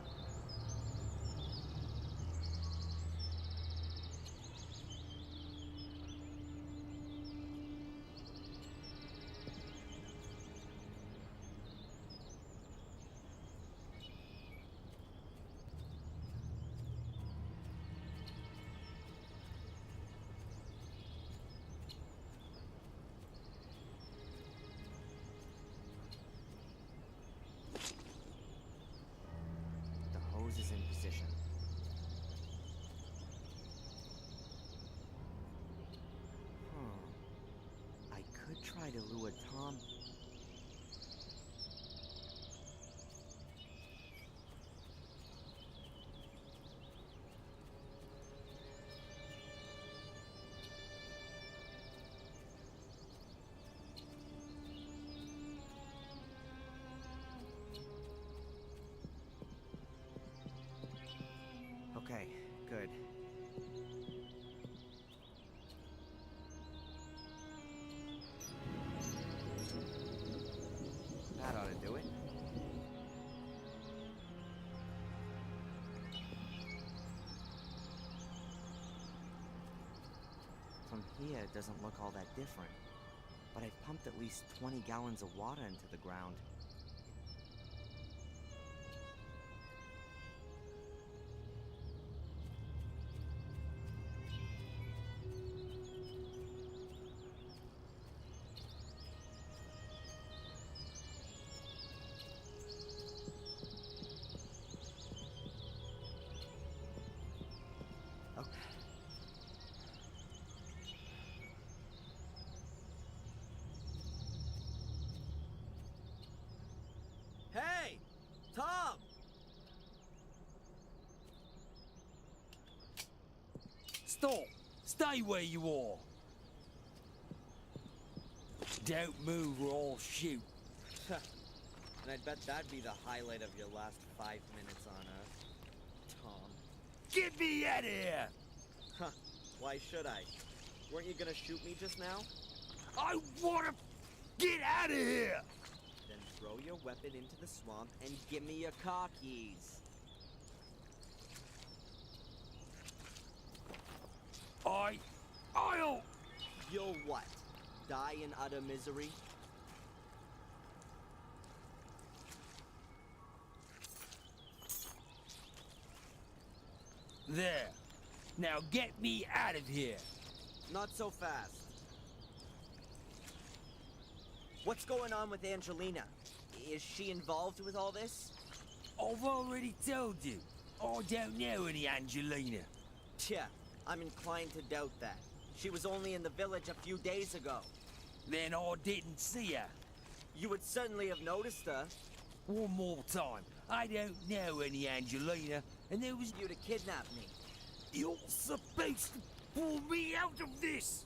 The hose is in position. I could try to lure Tom. Okay, good. That ought to do it. From here, it doesn't look all that different. But I've pumped at least 20 gallons of water into the ground. Okay. Hey! Tom! Stop! Stay where you are! Don't move or I'll shoot. And I'd bet that'd be the highlight of your last 5 minutes on Earth. Tom. Get me out of here! Huh. Why should I? Weren't you gonna shoot me just now? I wanna get out of here! Then throw your weapon into the swamp and give me your car keys. I'll... You'll what? Die in utter misery? There. Now get me out of here. Not so fast. What's going on with Angelina? Is she involved with all this? I've already told you. I don't know any Angelina. Yeah, I'm inclined to doubt that. She was only in the village a few days ago. Then I didn't see her. You would certainly have noticed her. One more time. I don't know any Angelina, and there was... You to kidnap me. You're supposed to pull me out of this!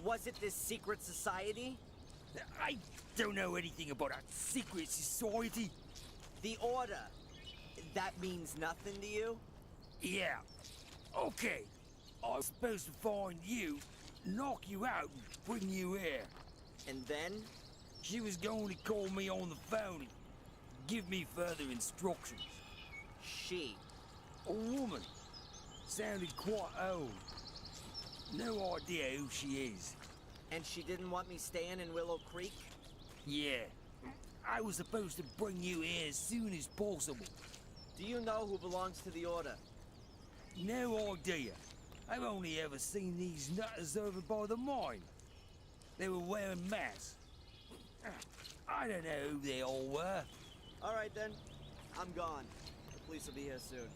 Was it this secret society? I don't know anything about a secret society. The Order. That means nothing to you? Yeah. Okay. I was supposed to find you, knock you out, and bring you here. And then? She was going to call me on the phone and give me further instructions. She. A woman. Sounded quite old. No idea who she is. And she didn't want me staying in Willow Creek? Yeah. I was supposed to bring you here as soon as possible. Do you know who belongs to the Order? No idea. I've only ever seen these nutters over by the mine. They were wearing masks. I don't know who they all were. All right then. I'm gone. The police will be here soon.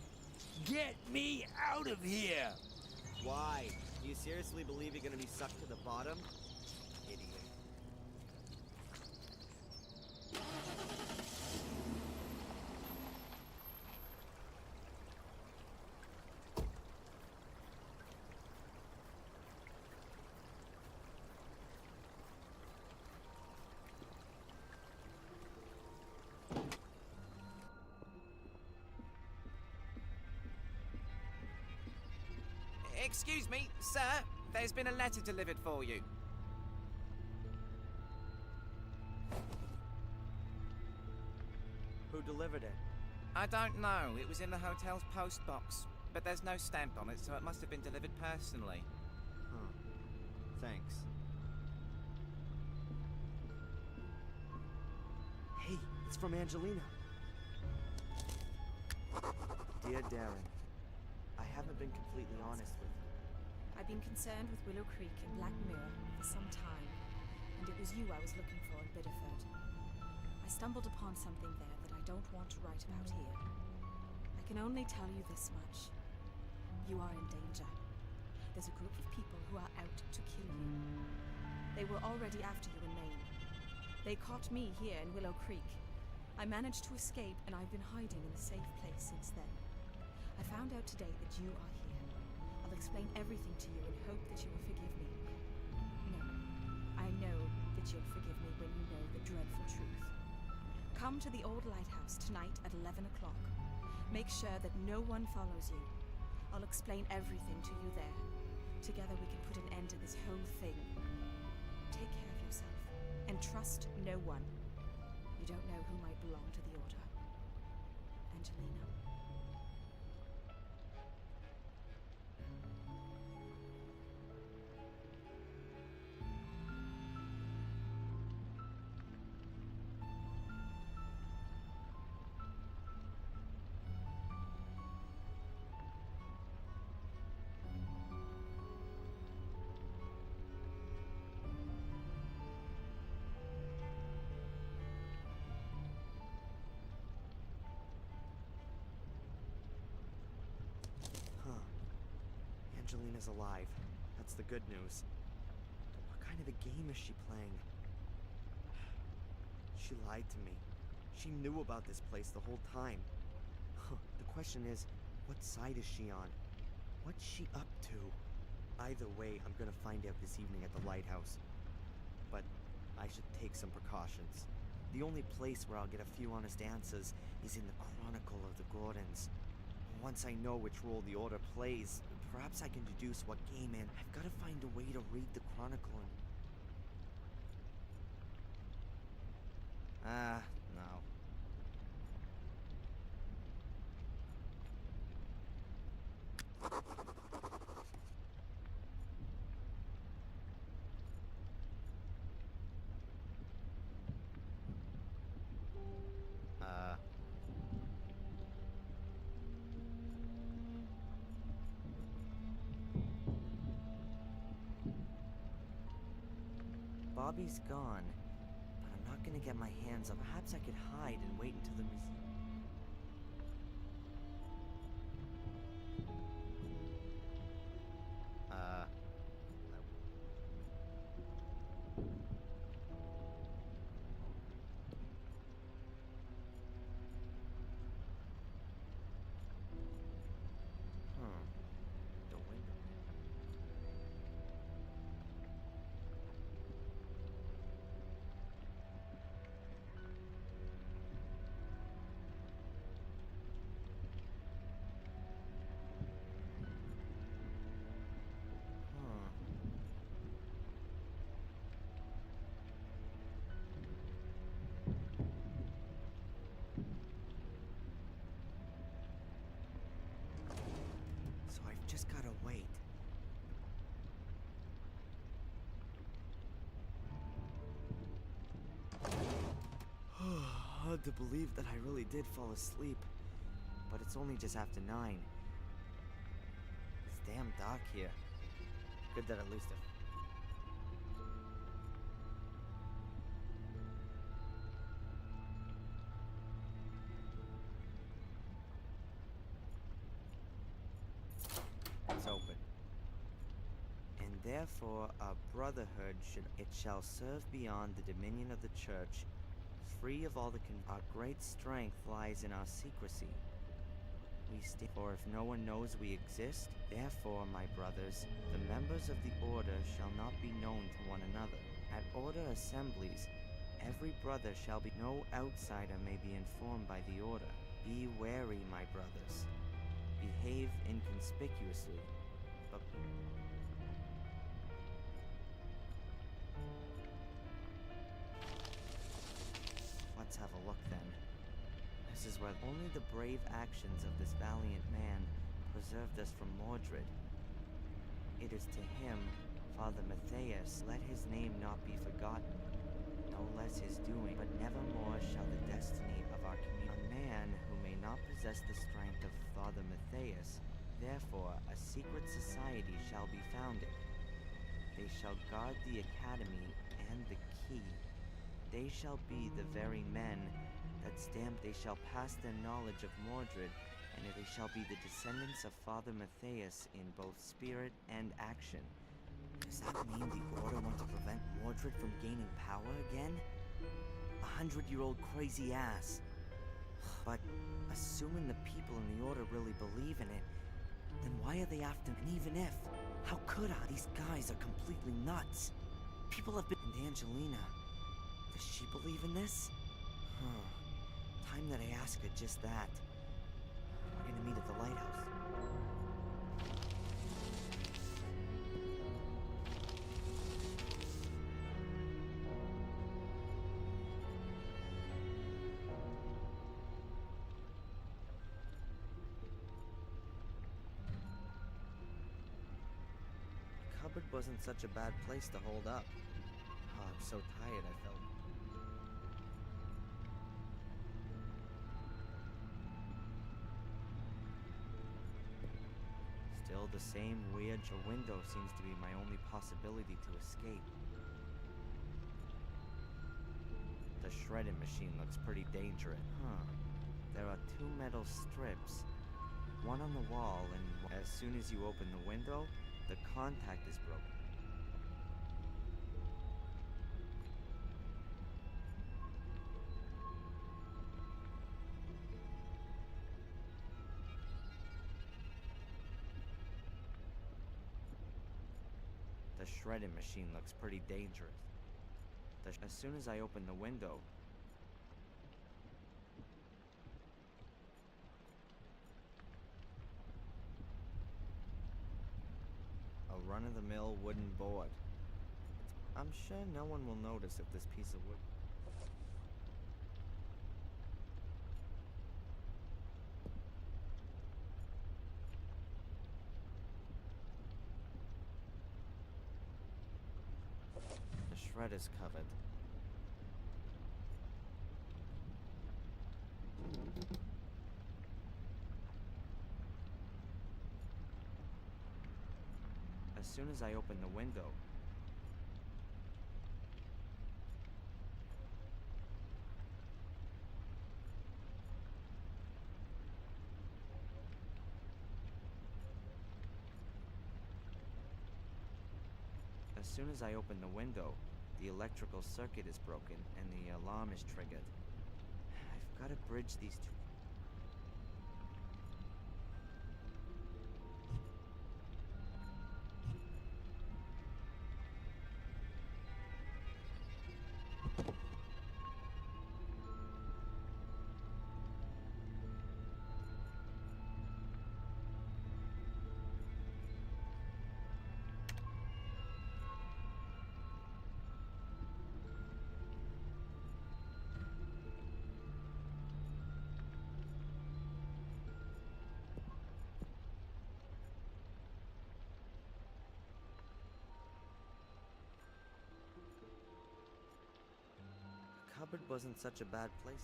Get me out of here! Why? Do you seriously believe you're gonna be sucked to the bottom? Idiot. Excuse me, sir. There's been a letter delivered for you. Who delivered it? I don't know. It was in the hotel's post box. But there's no stamp on it, so it must have been delivered personally. Huh. Thanks. Hey, it's from Angelina. Dear Darren, I haven't been completely honest with you. I've been concerned with Willow Creek in Black Mirror for some time, and it was you I was looking for in Biddeford. I stumbled upon something there that I don't want to write about here. I can only tell you this much. You are in danger. There's a group of people who are out to kill you. They were already after you in Maine. They caught me here in Willow Creek. I managed to escape, and I've been hiding in a safe place since then. I found out today that you are here. I'll explain everything to you and hope that you will forgive me. No, I know that you'll forgive me when you know the dreadful truth. Come to the old lighthouse tonight at 11 o'clock. Make sure that no one follows you. I'll explain everything to you there. Together we can put an end to this whole thing. Take care of yourself, and trust no one. You don't know who might belong to the Order. Angelina. Angelina's alive. That's the good news. But what kind of a game is she playing? She lied to me. She knew about this place the whole time. The question is, what side is she on? What's she up to? Either way, I'm gonna find out this evening at the lighthouse. But I should take some precautions. The only place where I'll get a few honest answers is in the Chronicle of the Gordons. Once I know which role the Order plays, perhaps I can deduce what game in. I've got to find a way to read the Chronicle and... no. Bobby's gone, but I'm not gonna get my hands on. Perhaps I could hide and wait until the museum. The window. So I've just gotta wait. Hard to believe that I really did fall asleep. But it's only just after 9. It's damn dark here. Good that at least it's open. And therefore our brotherhood shall serve beyond the dominion of the church, free of all our great strength lies in our secrecy. For if no one knows we exist, therefore, my brothers, the members of the Order shall not be known to one another. At Order assemblies, every brother shall be no outsider may be informed by the Order. Be wary, my brothers. Behave inconspicuously, but... Let's have a look then. This is where only the brave actions of this valiant man preserved us from Mordred. It is to him, Father Matthias, let his name not be forgotten. No less his doing, but nevermore shall the destiny of our community. A man who may not possess the strength of Father Matthias, therefore a secret society shall be founded. They shall guard the academy and the key. They shall be the very men that stamp. They shall pass their knowledge of Mordred, and they shall be the descendants of Father Matthias in both spirit and action. Does that mean the Order want to prevent Mordred from gaining power again? 100-year-old crazy ass. But assuming the people in the Order really believe in it, then why are they after him? And even if, how could I? These guys are completely nuts. People have been... And Angelina, does she believe in this? Time that I ask her just that. We're gonna meet at the lighthouse. The cupboard wasn't such a bad place to hold up. Oh, I'm so tired, I felt. Still the same weird window seems to be my only possibility to escape. The shredding machine looks pretty dangerous. There are 2 metal strips. One on the wall, and as soon as you open the window, the contact is broken. The shredding machine looks pretty dangerous. As soon as I open the window, a run-of-the-mill wooden board. I'm sure no one will notice if this piece of wood... The shred is covered. As soon as I open the window, the electrical circuit is broken and the alarm is triggered. I've got to bridge these two. The cupboard wasn't such a bad place.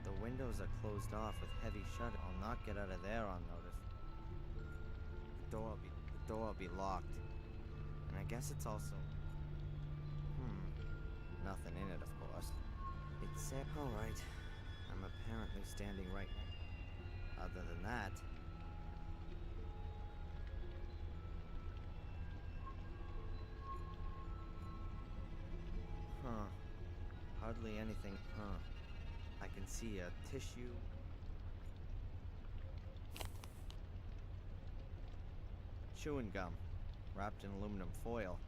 The windows are closed off with heavy shutter. I'll not get out of there unnoticed. The door will be locked. And I guess it's also... Nothing in it, of course. It said... Alright. I'm apparently standing right now. Other than that... Hardly anything. I can see a tissue. Chewing gum, wrapped in aluminum foil.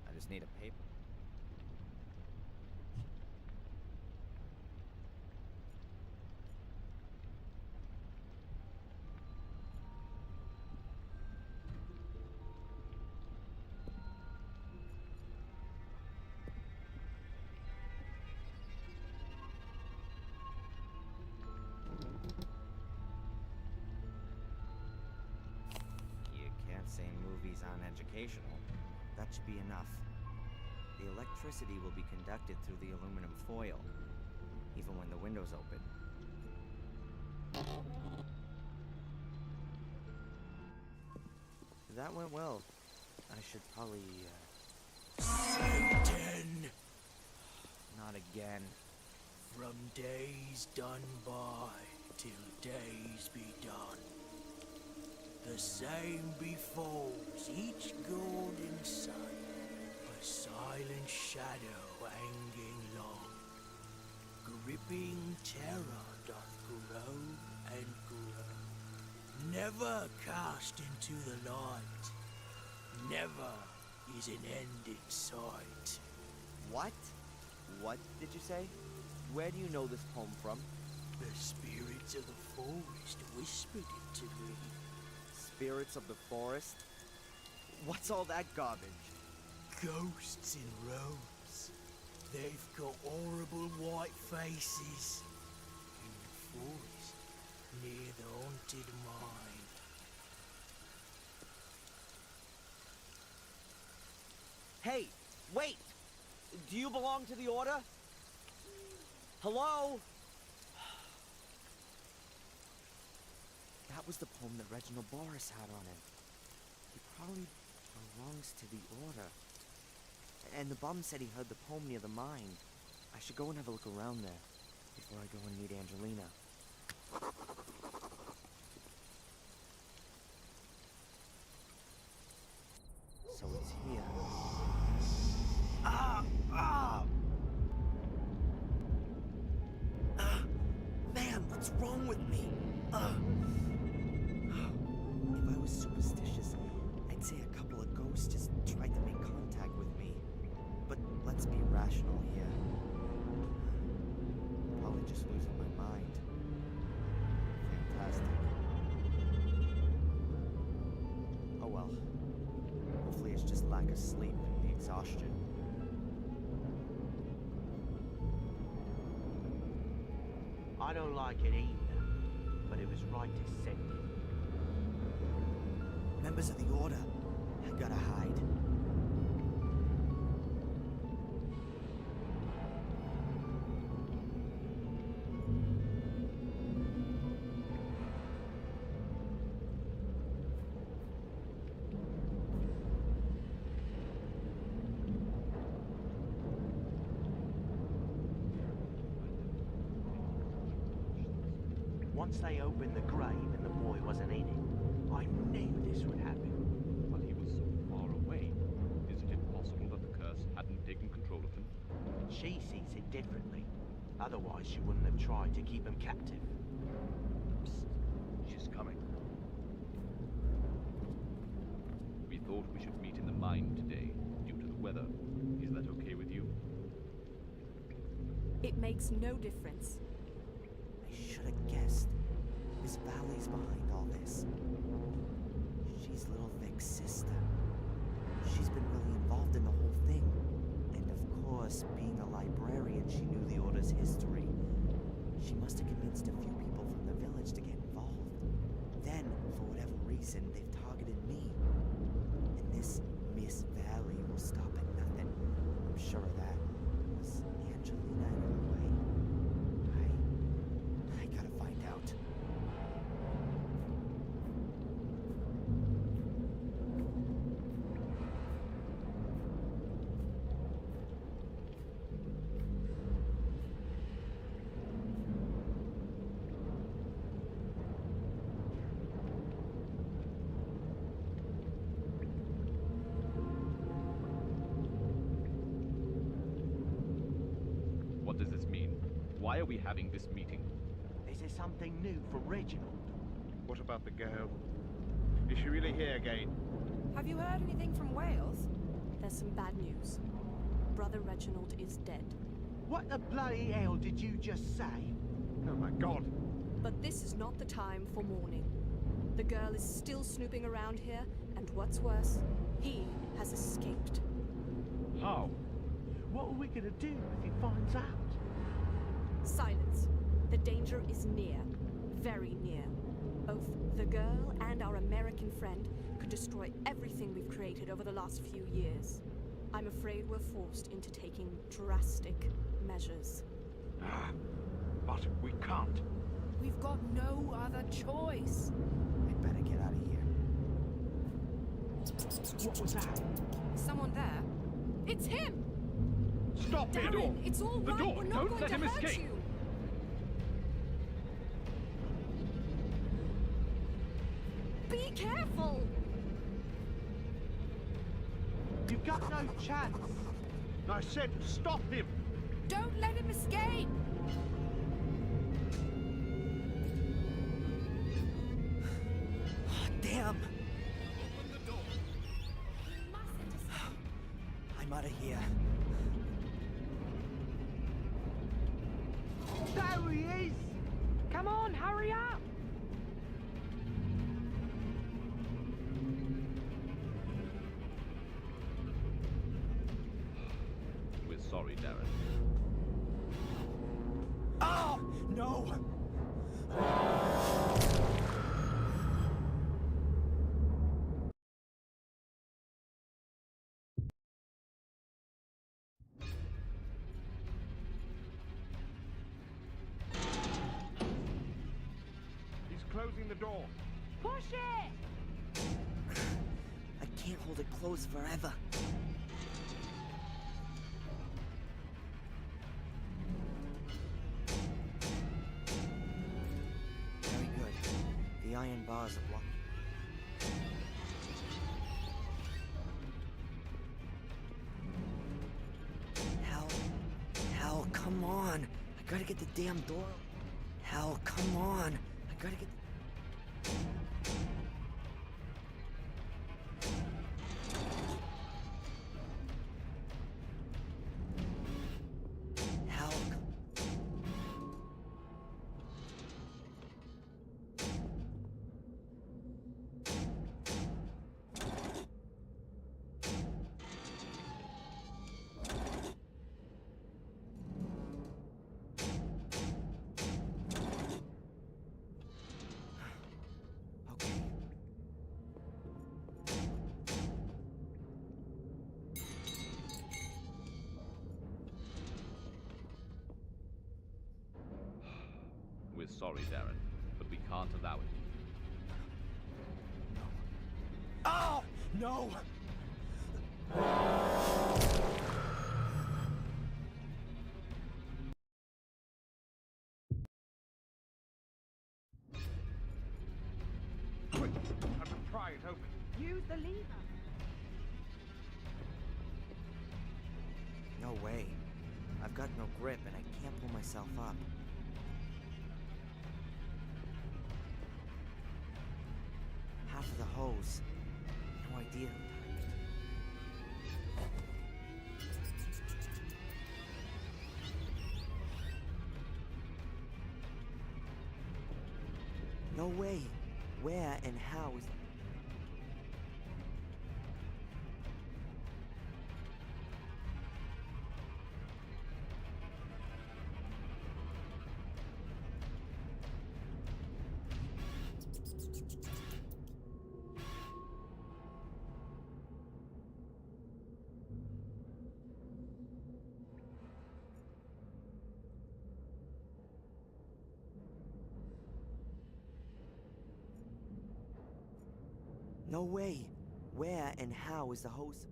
I just need a paper. educational. That should be enough. The electricity will be conducted through the aluminum foil, even when the window's open. That went well. I should probably, Satan, not again. from days done by till days be done. The same befalls each golden sun, a silent shadow hanging long. Gripping terror doth grow and grow, never cast into the light, never is an end in sight. What? What did you say? Where do you know this poem from? The spirits of the forest whispered it to me. Spirits of the forest? What's all that garbage? Ghosts in robes. They've got horrible white faces. In the forest, near the haunted mine. Hey, wait! Do you belong to the Order? Hello? That was the poem that Reginald Boris had on him. He probably belongs to the Order. And the bum said he heard the poem near the mine. I should go and have a look around there before I go and meet Angelina. So it's here. Man, what's wrong with me? If I was superstitious, I'd say a couple of ghosts just tried to make contact with me. But let's be rational here. Probably just losing my mind. Fantastic. Oh well. Hopefully it's just lack of sleep and the exhaustion. I don't like it either, but it was right to send it. Members of the Order, I gotta hide. Once they opened the grave and the boy wasn't in it, I knew this would happen. But he was so far away. Isn't it possible that the curse hadn't taken control of him? She sees it differently. Otherwise, she wouldn't have tried to keep him captive. Psst. She's coming. We thought we should meet in the mine today, due to the weather. Is that okay with you? It makes no difference. I should have guessed. Miss Valley's behind all this. She's Little Vic's sister. She's been really involved in the whole thing. And of course, being a librarian, she knew the Order's history. She must have convinced a few people from the village to get involved. Then, for whatever reason, they've targeted me. And this Miss Valley will stop at nothing. I'm sure of that. Was Angelina in her way? I gotta find out. What does this mean? Why are we having this meeting? Is there something new from Reginald? What about the girl? Is she really here again? Have you heard anything from Wales? There's some bad news. Brother Reginald is dead. What the bloody hell did you just say? Oh my god! But this is not the time for mourning. The girl is still snooping around here, and what's worse, he has escaped. How? What are we gonna do if he finds out? Silence. The danger is near. Very near. Both the girl and our American friend could destroy everything we've created over the last few years. I'm afraid we're forced into taking drastic measures. But we can't. We've got no other choice. I better get out of here. What was that? Someone there? It's him! Stop the door! Darren, it's all The right. door! We're not Don't going let to him hurt escape. you. Be careful! You've got no chance. I said stop him! Don't let him escape! Damn! He mustn't escape. I'm out of here. There he is! Come on, hurry up! We're sorry, Darren. Oh! No! He's closing the door. Push it! I can't hold it closed forever. Very good. The iron bars are blocked. Hell, come on. I gotta get the damn door. Hell, come on. I gotta get. Hell. Okay. We're sorry, Darren, but we can't allow it. Oh! No! Quick, have to pry it open. Use the lever. No way. I've got no grip and I can't pull myself up. Half of the hose. No idea who tied it. No way. Where and how is... No way. Where and how is the hose...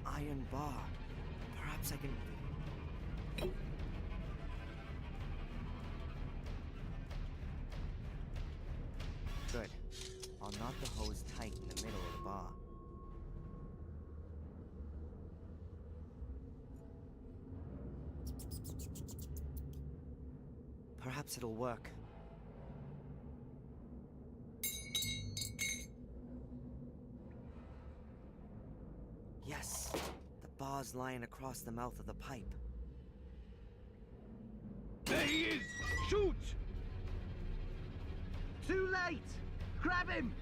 iron bar. Perhaps I can... Good. I'll knot the hose tight in the middle of the bar. Perhaps it'll work. Yes, the bar's lying across the mouth of the pipe. There he is! Shoot! Too late! Grab him!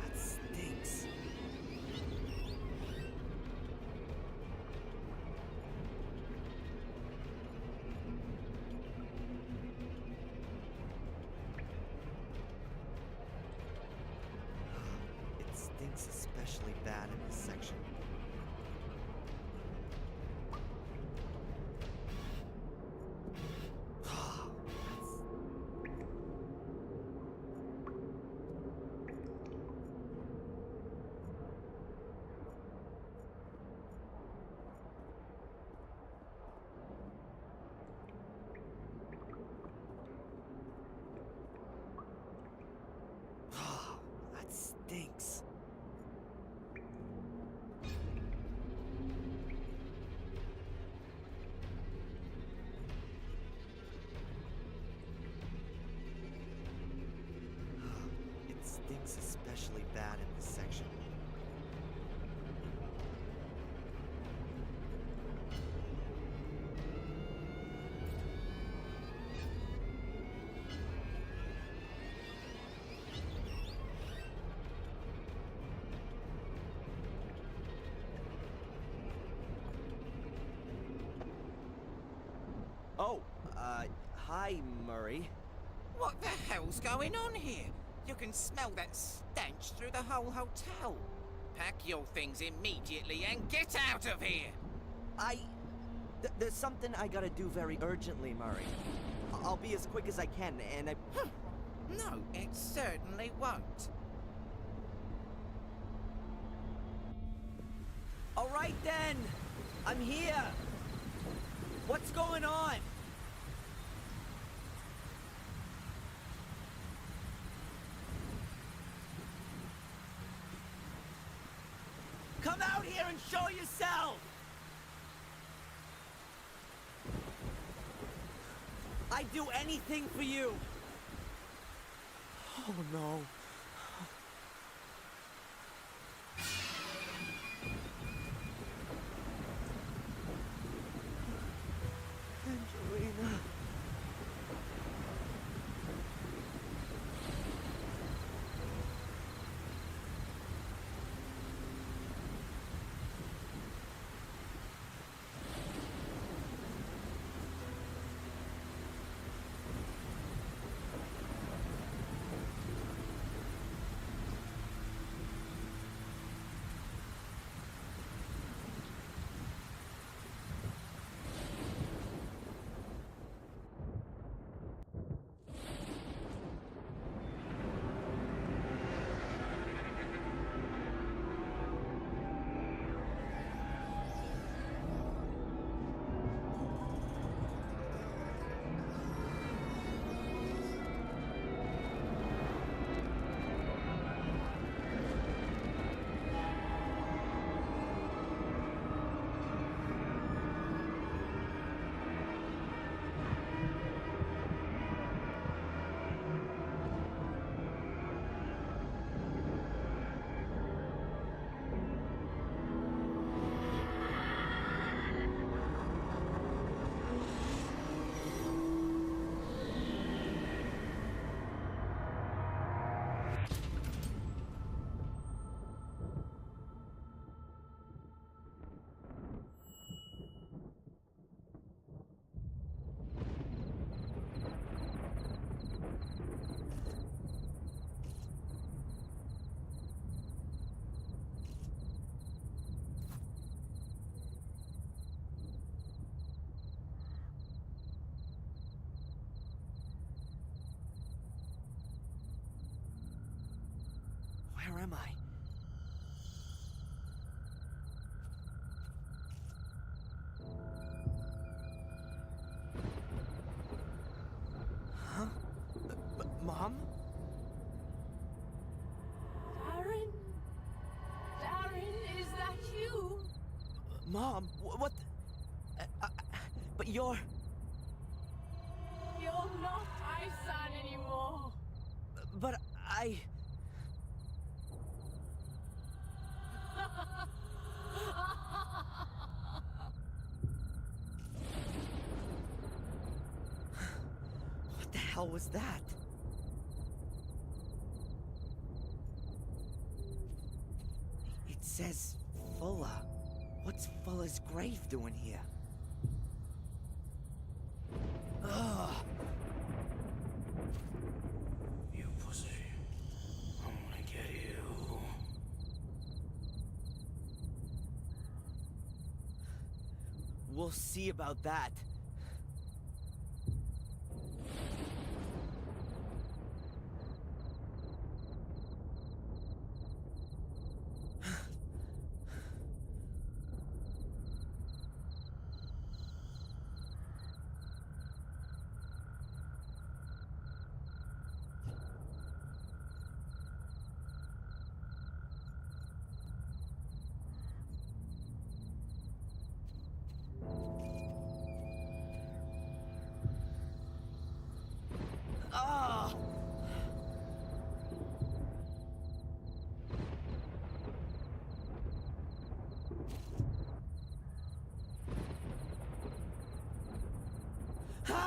That stinks. It stinks especially bad in this section. That stinks. It stinks especially bad in this section. Oh, hi, Murray. What the hell's going on here? You can smell that stench through the whole hotel. Pack your things immediately and get out of here! There's something I gotta do very urgently, Murray. I'll be as quick as I can, and I... No, it certainly won't. All right, then. I'm here. What's going on? Come out here and show yourself! I'd do anything for you! Oh no. Angelina. Where am I? Huh? Mom? Darren? Darren, is that you? Mom, what the... but you're... You're not my son anymore. But I... What the hell was that? It says Fuller. What's Fuller's grave doing here? Ugh! You pussy. I'm gonna get you. We'll see about that. Ah!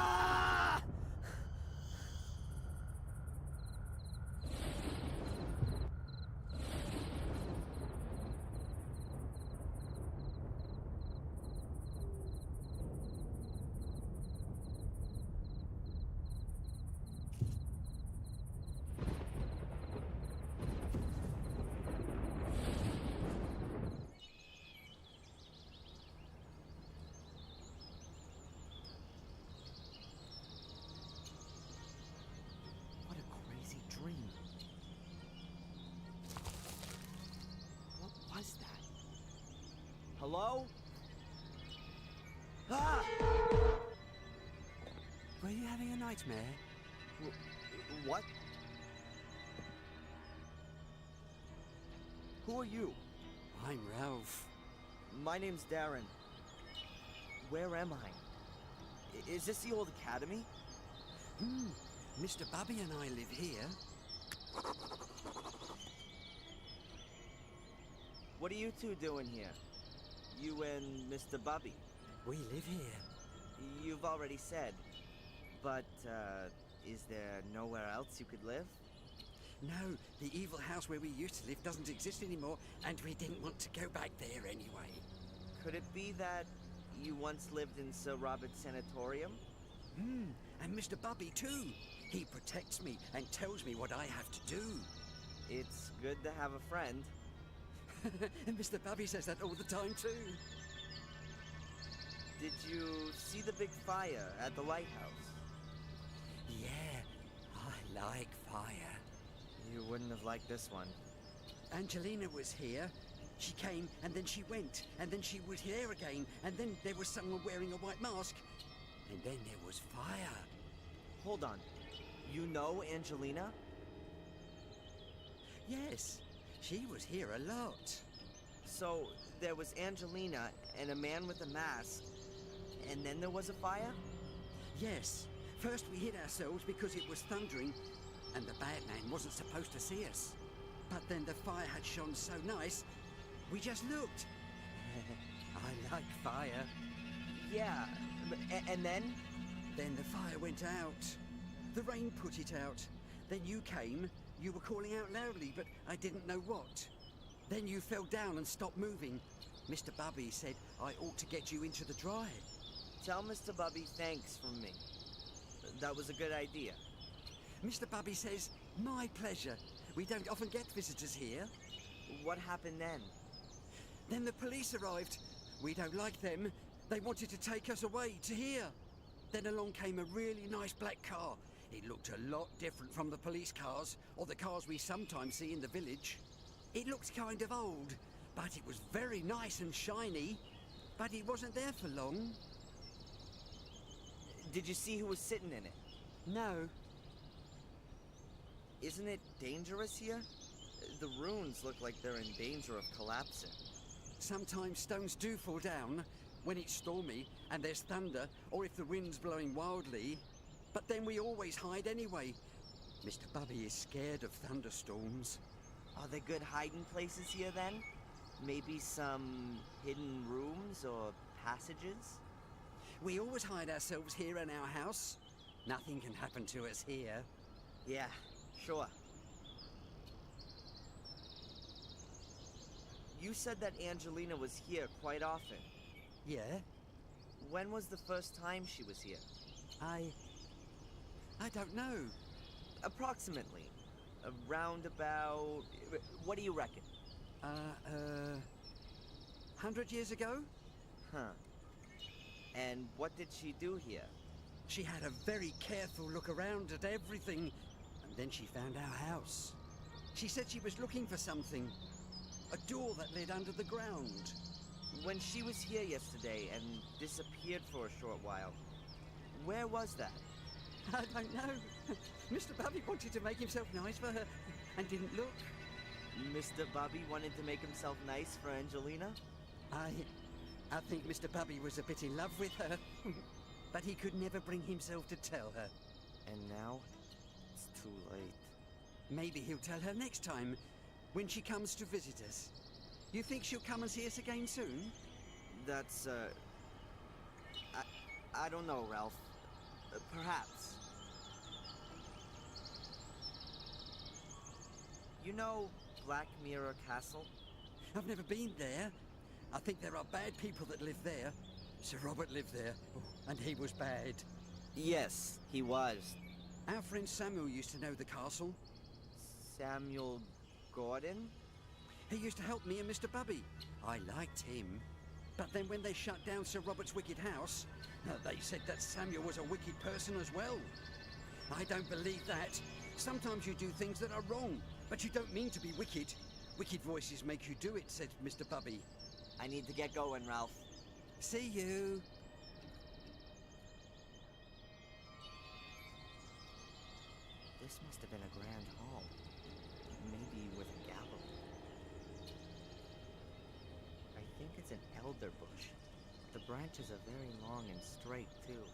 Ah! What a crazy dream. What was that? Hello? Ah! Were you having a nightmare? What? Who are you? I'm Ralph. My name's Darren. Where am I? Is this the old academy? Mr. Bubby and I live here. What are you two doing here? You and Mr. Bubby? We live here. You've already said. But, is there nowhere else you could live? No, the evil house where we used to live doesn't exist anymore, and we didn't want to go back there anyway. Could it be that you once lived in Sir Robert's sanatorium? And Mr. Bubby too. He protects me and tells me what I have to do. It's good to have a friend. And Mr. Bubby says that all the time too. Did you see the big fire at the lighthouse? Yeah, I like fire. You wouldn't have liked this one. Angelina was here. She came, and then she went, and then she was here again, and then there was someone wearing a white mask, and then there was fire. Hold on. You know Angelina? Yes, she was here a lot. So, there was Angelina and a man with a mask, and then there was a fire? Yes. First we hid ourselves because it was thundering, and the bad man wasn't supposed to see us. But then the fire had shone so nice, we just looked. I like fire. Yeah, and then? Then the fire went out. The rain put it out. Then you came. You were calling out loudly, but I didn't know what. Then you fell down and stopped moving. Mr. Bubby said I ought to get you into the dry. Tell Mr. Bubby thanks from me. That was a good idea. Mr. Bubby says, my pleasure. We don't often get visitors here. What happened then? Then the police arrived. We don't like them. They wanted to take us away to here. Then along came a really nice black car. It looked a lot different from the police cars or the cars we sometimes see in the village. It looked kind of old, but it was very nice and shiny. But it wasn't there for long. Did you see who was sitting in it? No. Isn't it dangerous here? The ruins look like they're in danger of collapsing. Sometimes stones do fall down when it's stormy and there's thunder, or if the wind's blowing wildly. But then we always hide anyway. Mr. Bubby is scared of thunderstorms. Are there good hiding places here then? Maybe some hidden rooms or passages? We always hide ourselves here in our house. Nothing can happen to us here. Yeah, sure. You said that Angelina was here quite often. Yeah? When was the first time she was here? I don't know. Approximately. Around about... What do you reckon? 100 years ago? Huh. And what did she do here? She had a very careful look around at everything, and then she found our house. She said she was looking for something. A door that led under the ground. When she was here yesterday and disappeared for a short while, where was that? I don't know. Mr. Bubby wanted to make himself nice for her and didn't look. Mr. Bubby wanted to make himself nice for Angelina? I think Mr. Bubby was a bit in love with her, but he could never bring himself to tell her. And now, it's too late. Maybe he'll tell her next time, when she comes to visit us. You think she'll come and see us again soon? That's, I don't know, Ralph. Perhaps. You know Black Mirror Castle? I've never been there. I think there are bad people that live there. Sir Robert lived there, and he was bad. Yes, he was. Our friend Samuel used to know the castle. Samuel Gordon? He used to help me and Mr. Bubby. I liked him. But then when they shut down Sir Robert's wicked house, they said that Samuel was a wicked person as well. I don't believe that. Sometimes you do things that are wrong, but you don't mean to be wicked. Wicked voices make you do it, said Mr. Bubby. I need to get going, Ralph. See you. This must have been a grand hall. Maybe with a gallery. I think it's an elder bush. The branches are very long and straight, too.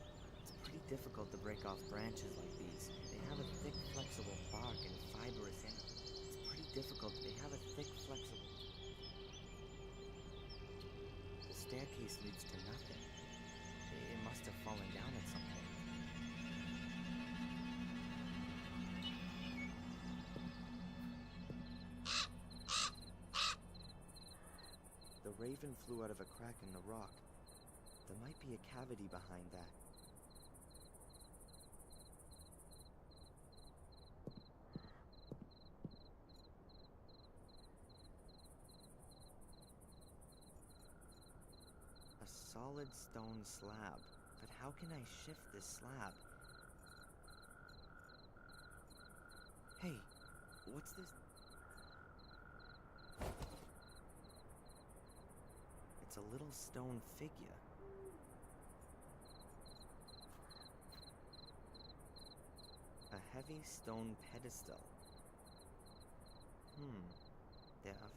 It's pretty difficult to break off branches like these. They have a thick, flexible bark and fibrous end. It's pretty difficult. They have a thick, flexible... The staircase leads to nothing. It must have fallen down at some point. The raven flew out of a crack in the rock. There might be a cavity behind that. A solid stone slab. But how can I shift this slab? Hey, what's this? It's a little stone figure. A heavy stone pedestal. There are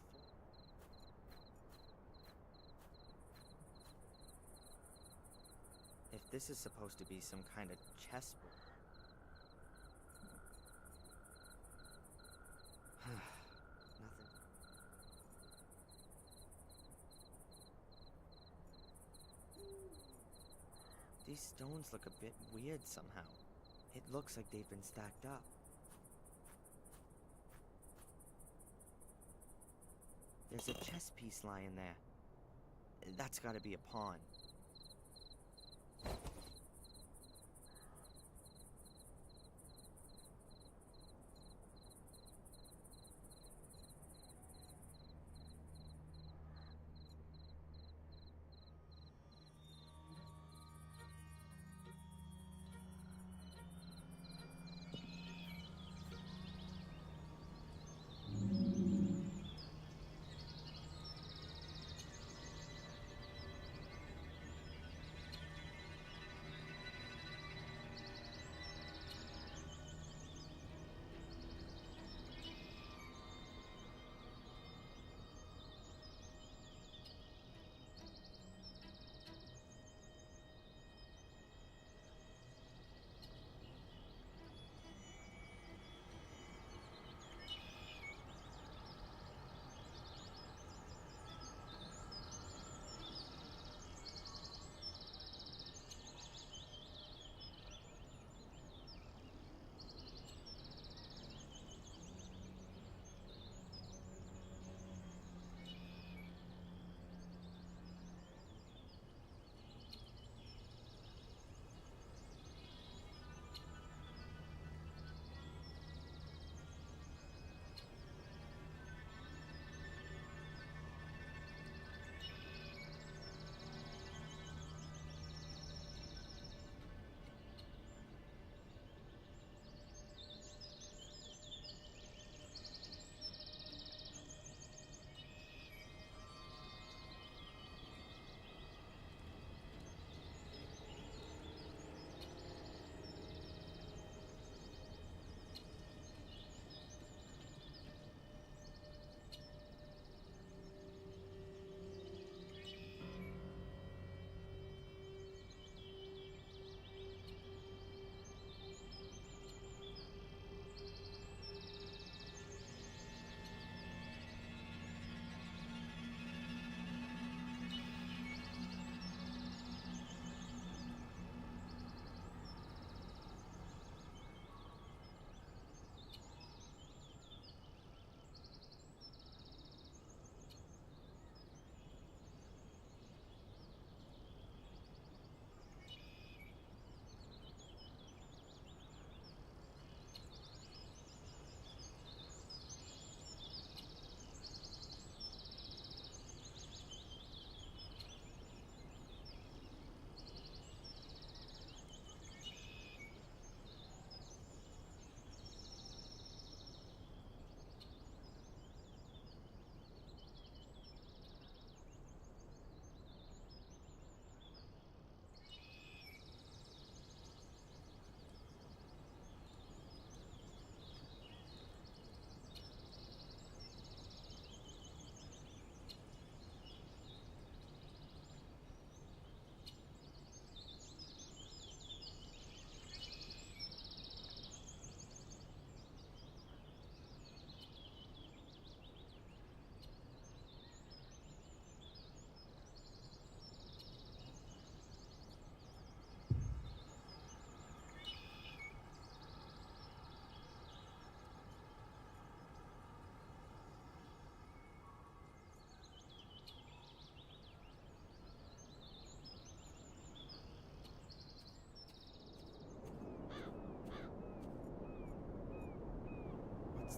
If this is supposed to be some kind of chessboard. Nothing. These stones look a bit weird somehow. It looks like they've been stacked up. There's a chess piece lying there. That's gotta be a pawn.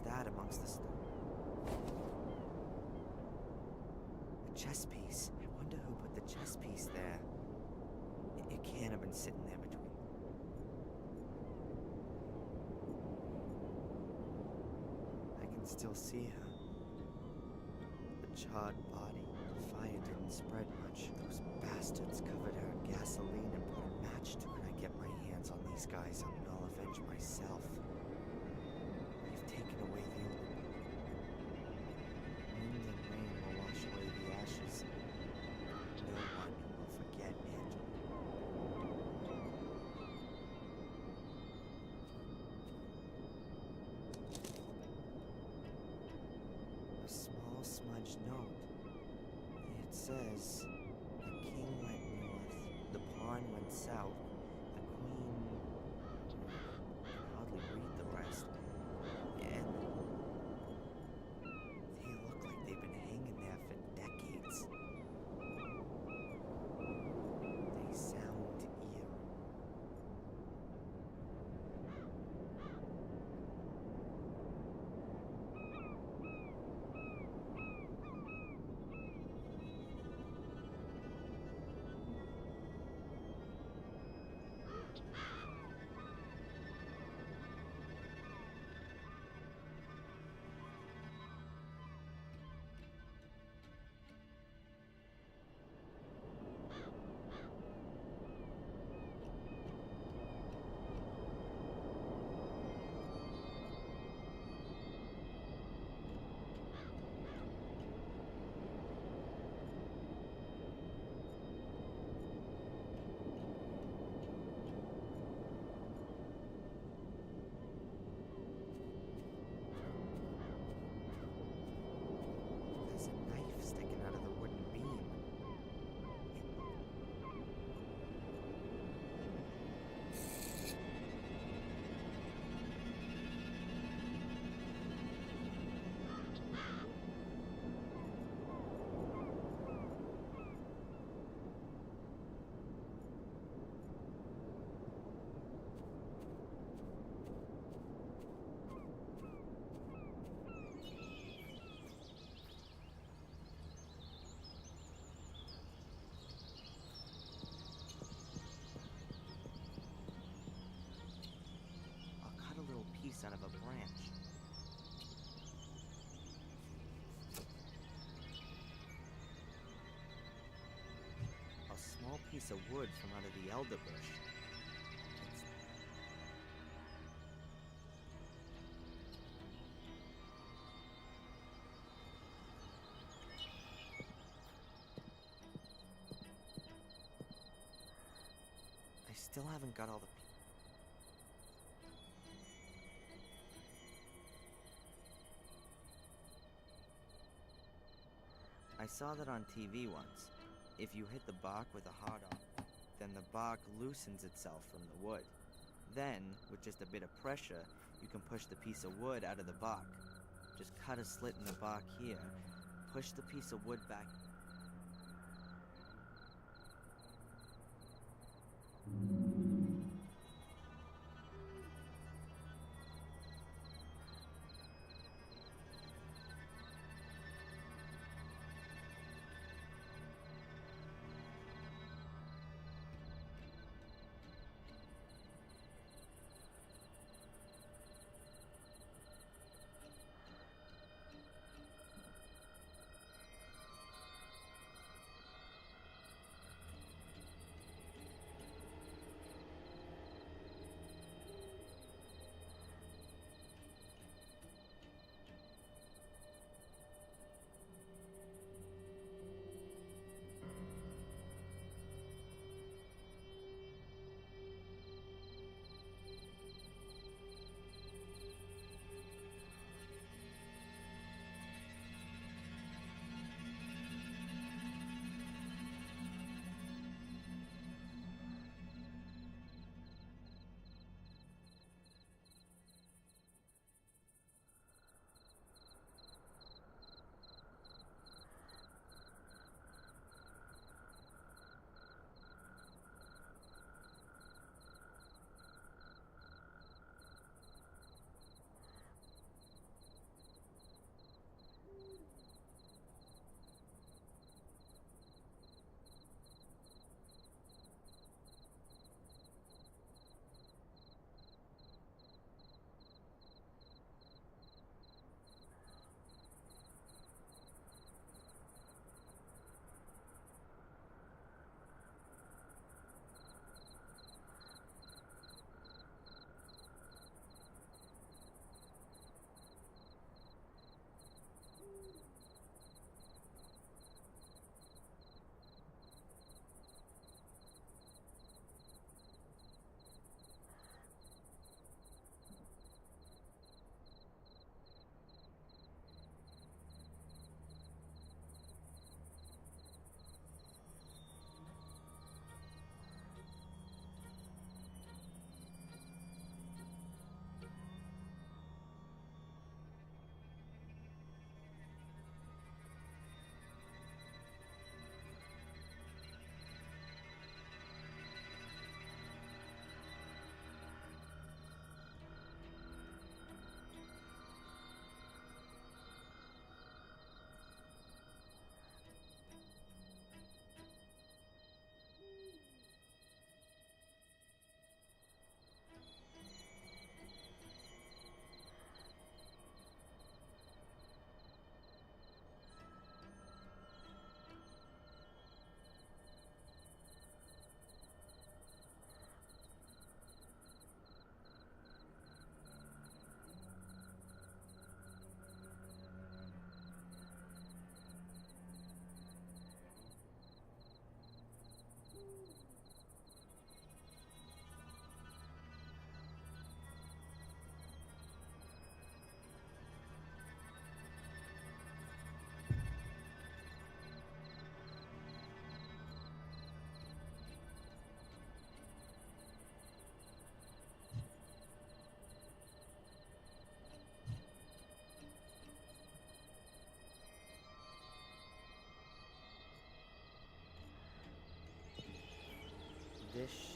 that amongst the stone? A chess piece. I wonder who put the chess piece there. It can't have been sitting there between. I can still see her. The charred body. The fire didn't spread much. Those bastards covered her in gasoline and put a match to it. When I get my hands on these guys, I'll avenge myself. They've taken away the only. Wind and rain will wash away the ashes. No one will forget it. A small smudged note. It says, the king went north, the pawn went south, the queen... I can hardly read the rest. And they look like they've been hanging there for decades. They sound eerie. There's a knife sticking out of the wooden beam. I'll cut a little piece out of a branch. A small piece of wood from out of the elder bush. It's... I still haven't got all the... I saw that on TV once. If you hit the bark with a hard on, then the bark loosens itself from the wood. Then, with just a bit of pressure, you can push the piece of wood out of the bark. Just cut a slit in the bark here, push the piece of wood back.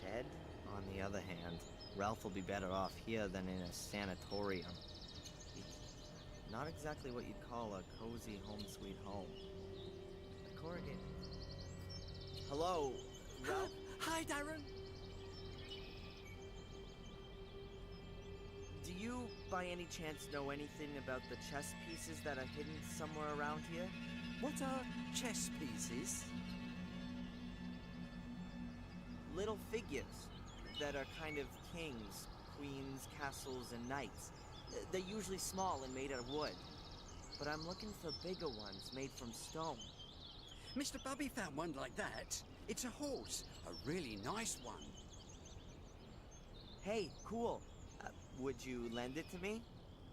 Ted, on the other hand, Ralph will be better off here than in a sanatorium. Not exactly what you'd call a cozy home sweet home. The corrugated... Hello, Ralph? Hi, Darren. Do you, by any chance, know anything about the chess pieces that are hidden somewhere around here? What are chess pieces? Little figures that are kind of kings, queens, castles, and knights. They're usually small and made out of wood. But I'm looking for bigger ones made from stone. Mr. Bubby found one like that. It's a horse, a really nice one. Hey, cool. Would you lend it to me?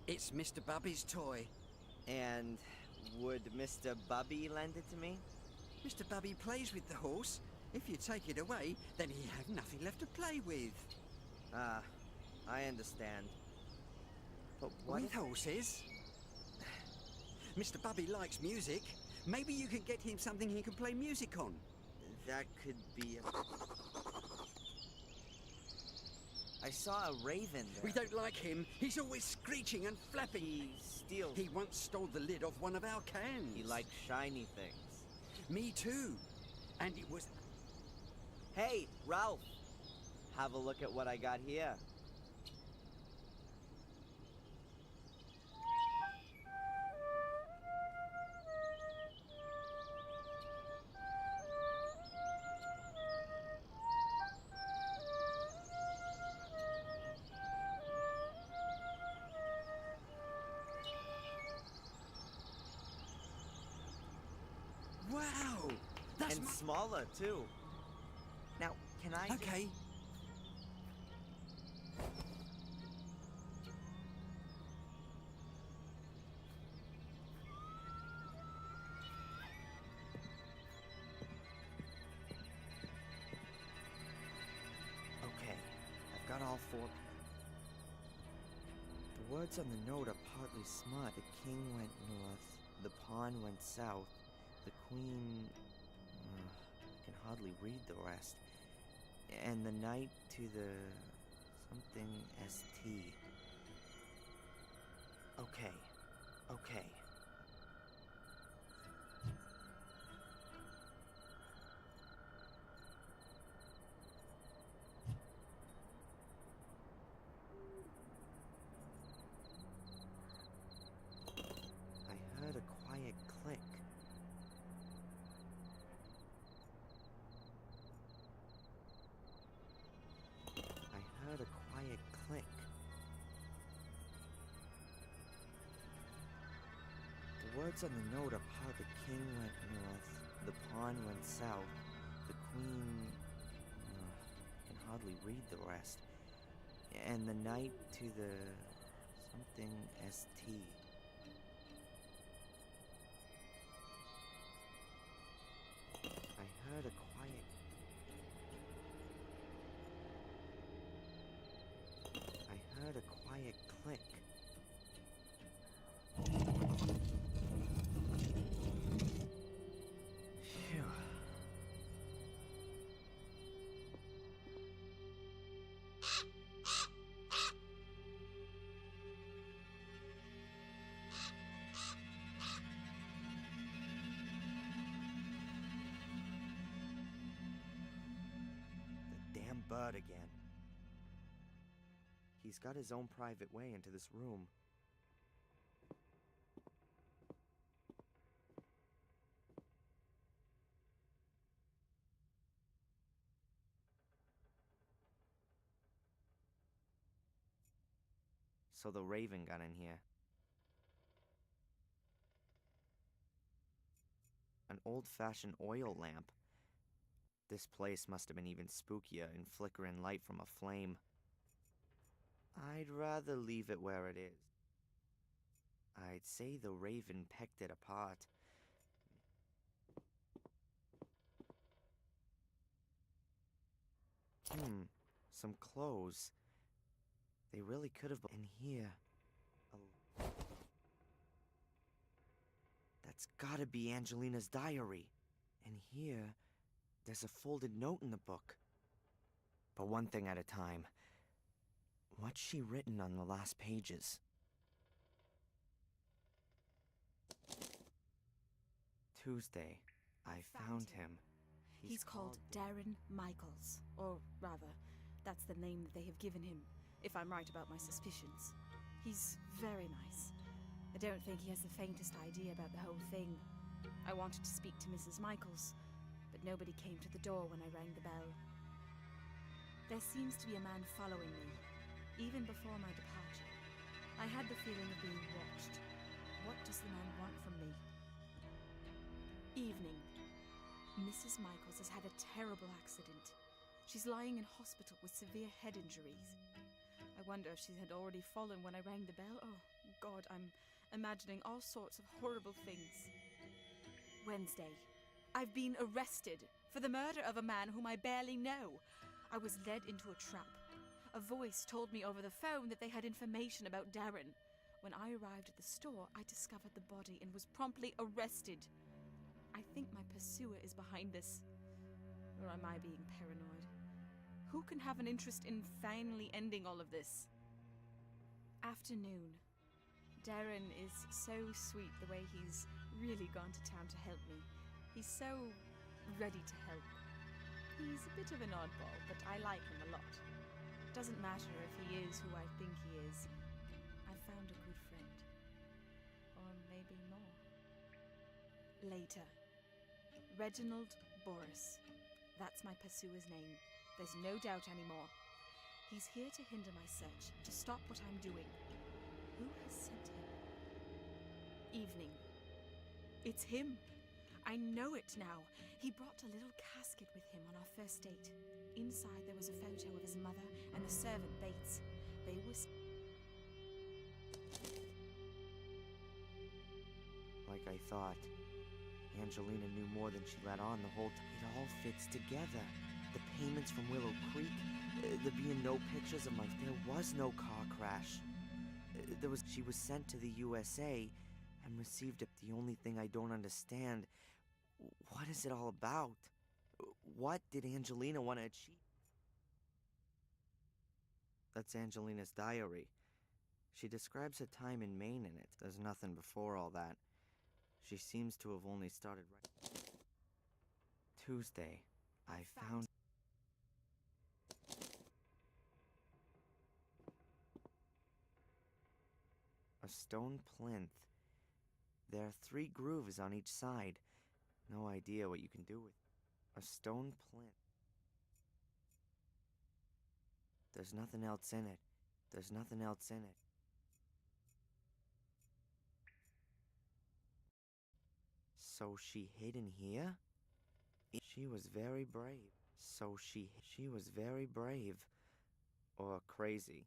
It's Mr. Bubby's toy. And would Mr. Bubby lend it to me? Mr. Bubby plays with the horse. If you take it away, then he have nothing left to play with. Ah, I understand. But what With horses? Mr. Bubby likes music. Maybe you can get him something he can play music on. That could be a... I saw a raven there. We don't like him. He's always screeching and flapping. He steals. He once stole the lid off one of our cans. He likes shiny things. Me too. And it was... Hey, Ralph! Have a look at what I got here. Wow! That's And smaller, too. Now, can I... Okay. Okay, I've got all 4. The words on the note are partly smut. The king went north, the pawn went south, the queen... I can hardly read the rest. And the knight to the... something ST. Okay, okay. I heard a quiet click. I heard a quiet click. The words on the note are part the king went north, the pawn went south, the queen... I can hardly read the rest. And the knight to the... something ST. I heard a quiet... I heard a quiet click. Phew. The damn bird again. He's got his own private way into this room. So the raven got in here. An old-fashioned oil lamp. This place must have been even spookier in flickering light from a flame. I'd rather leave it where it is. I'd say the raven pecked it apart. Some clothes. They really could have been in here. Oh. That's gotta be Angelina's diary. And here, there's a folded note in the book. But one thing at a time. What's she written on the last pages? Tuesday. I found him. He's called Darren Michaels. Or rather, that's the name that they have given him, if I'm right about my suspicions. He's very nice. I don't think he has the faintest idea about the whole thing. I wanted to speak to Mrs. Michaels, but nobody came to the door when I rang the bell. There seems to be a man following me, even before my departure. I had the feeling of being watched. What does the man want from me? Evening. Mrs. Michaels has had a terrible accident. She's lying in hospital with severe head injuries. I wonder if she had already fallen when I rang the bell. Oh, God, I'm imagining all sorts of horrible things. Wednesday. I've been arrested for the murder of a man whom I barely know. I was led into a trap. A voice told me over the phone that they had information about Darren. When I arrived at the store, I discovered the body and was promptly arrested. I think my pursuer is behind this. Or am I being paranoid? Who can have an interest in finally ending all of this? Afternoon. Darren is so sweet the way he's really gone to town to help me. He's so ready to help. He's a bit of an oddball, but I like him a lot. Doesn't matter if he is who I think he is. I've found a good friend. Or maybe more. Later. Reginald Boris. That's my pursuer's name. There's no doubt anymore. He's here to hinder my search, to stop what I'm doing. Who has sent him? Evening. It's him. I know it now. He brought a little casket with him on our first date. Inside there was a photo of his mother and the servant Bates. They were... Like I thought. Angelina knew more than she let on the whole time. It all fits together. The payments from Willow Creek, there being no pictures of There was no car crash. She was sent to the USA and received it. The only thing I don't understand, what is it all about? What did Angelina want to achieve? That's Angelina's diary. She describes her time in Maine in it. There's nothing before all that. She seems to have only started writing. Tuesday. I found... a stone plinth. There are 3 grooves on each side. No idea what you can do with a stone plinth. There's nothing else in it. There's nothing else in it. So she hid in here? She was very brave. So she was very brave. Or crazy.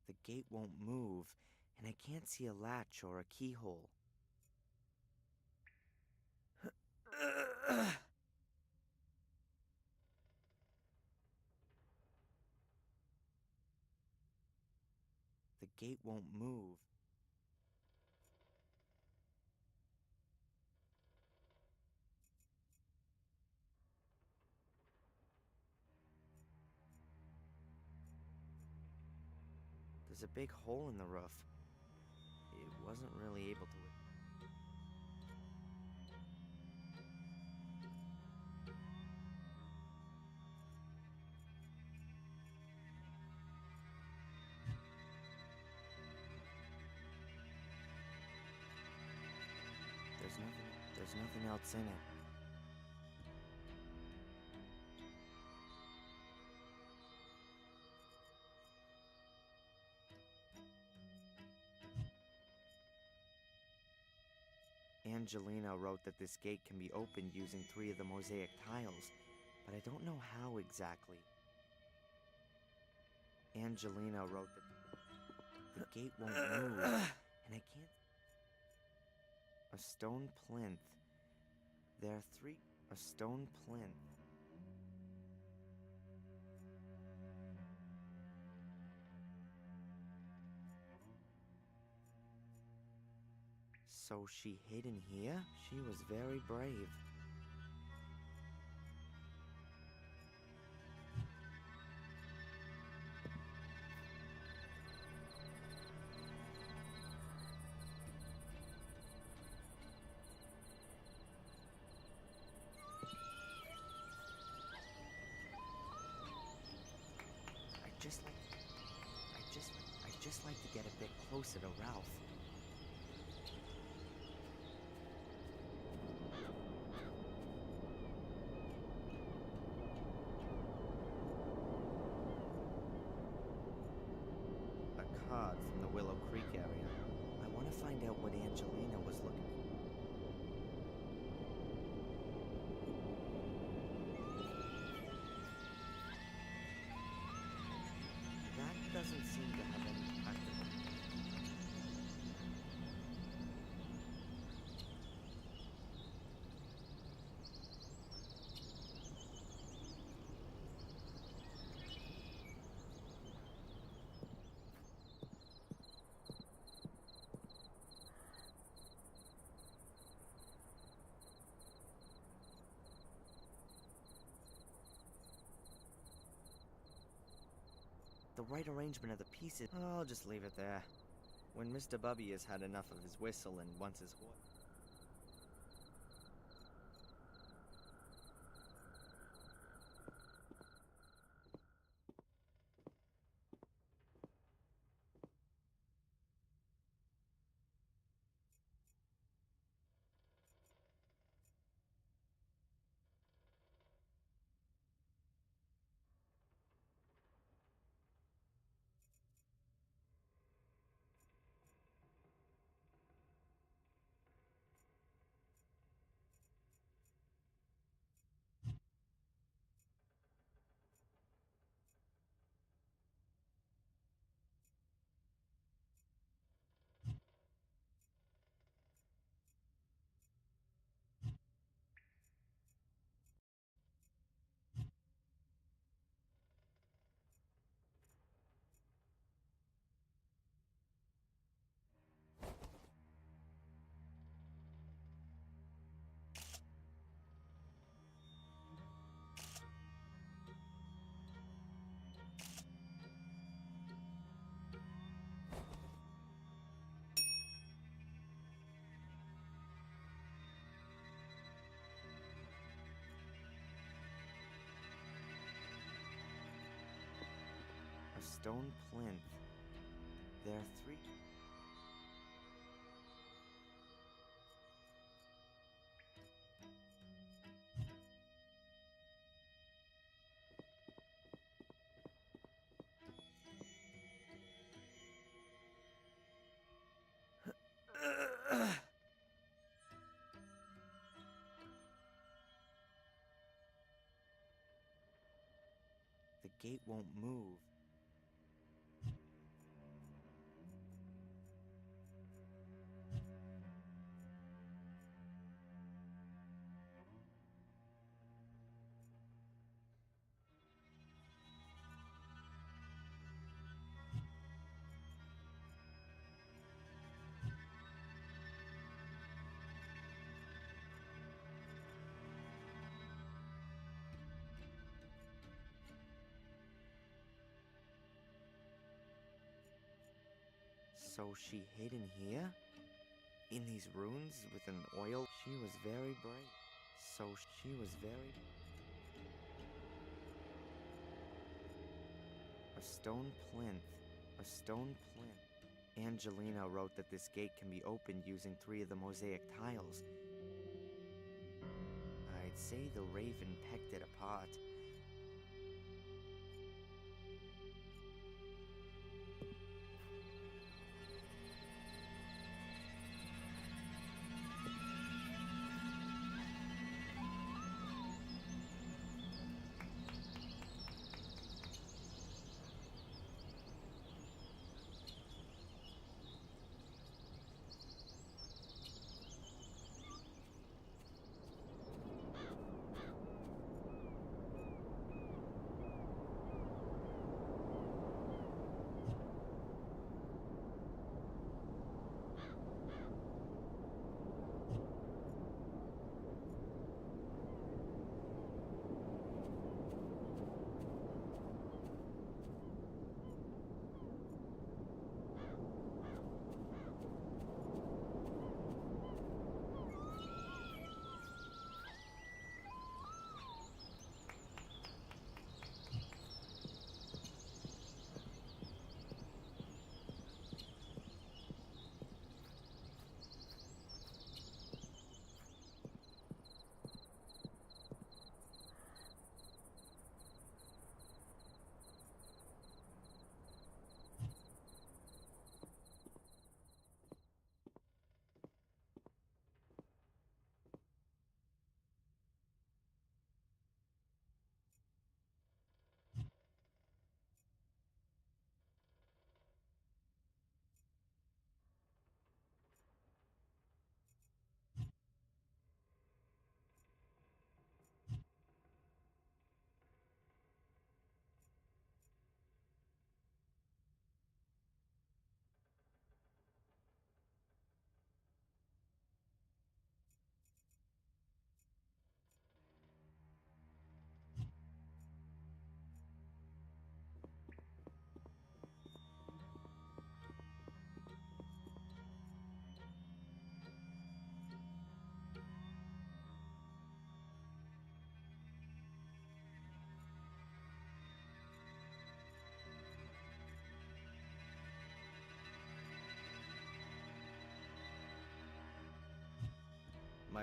The gate won't move, and I can't see a latch or a keyhole. The gate won't move. There's a big hole in the roof. It wasn't really able to... There's nothing else in it. Angelina wrote that this gate can be opened using 3 of the mosaic tiles, but I don't know how exactly. Angelina wrote that... The gate won't move, and I can't... A stone plinth. There are three... A stone plinth. So she hid in here? She was very brave. I'd just like to get a bit closer to Ralph. A card from the Willow Creek area. I want to find out what Angelina was looking for. That doesn't seem to have any practical. The right arrangement of the pieces. I'll just leave it there. When Mr. Bubby has had enough of his whistle and wants his horse. Stone plinth. There are three. The gate won't move. So she hid in here? In these ruins with an oil? She was very brave. So she was very... A stone plinth. A stone plinth. Angelina wrote that this gate can be opened using 3 of the mosaic tiles. I'd say the raven pecked it apart.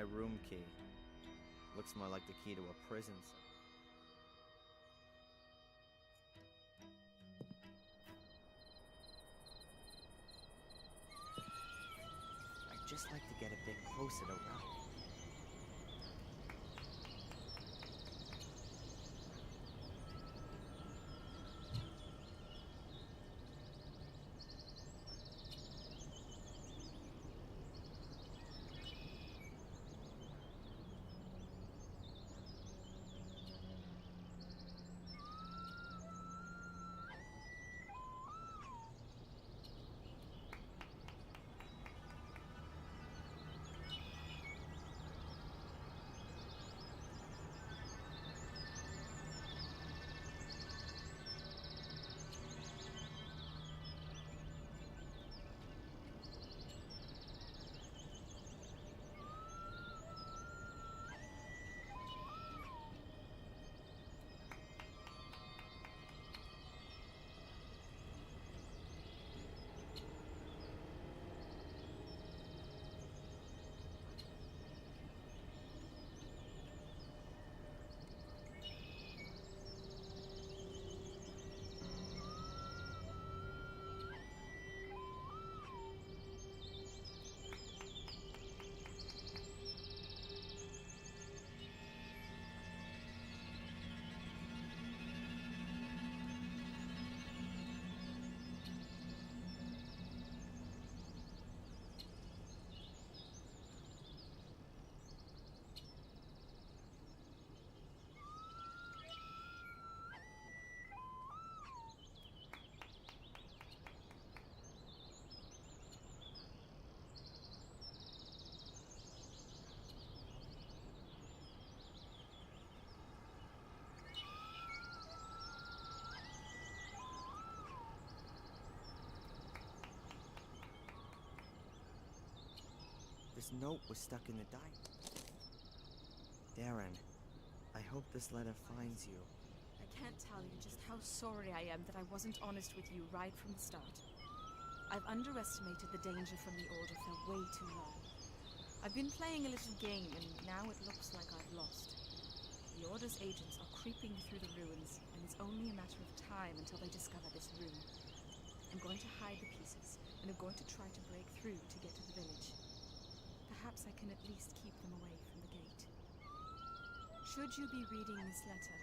my room key. Looks more like the key to a prison cell. I'd just like to get a bit closer to Ralph. This note was stuck in the diary. Darren, I hope this letter finds you. I can't tell you just how sorry I am that I wasn't honest with you right from the start. I've underestimated the danger from the Order for way too long. I've been playing a little game, and now it looks like I've lost. The Order's agents are creeping through the ruins, and it's only a matter of time until they discover this room. I'm going to hide the pieces, and I'm going to try to break through to get to the village. Perhaps I can at least keep them away from the gate. Should you be reading this letter,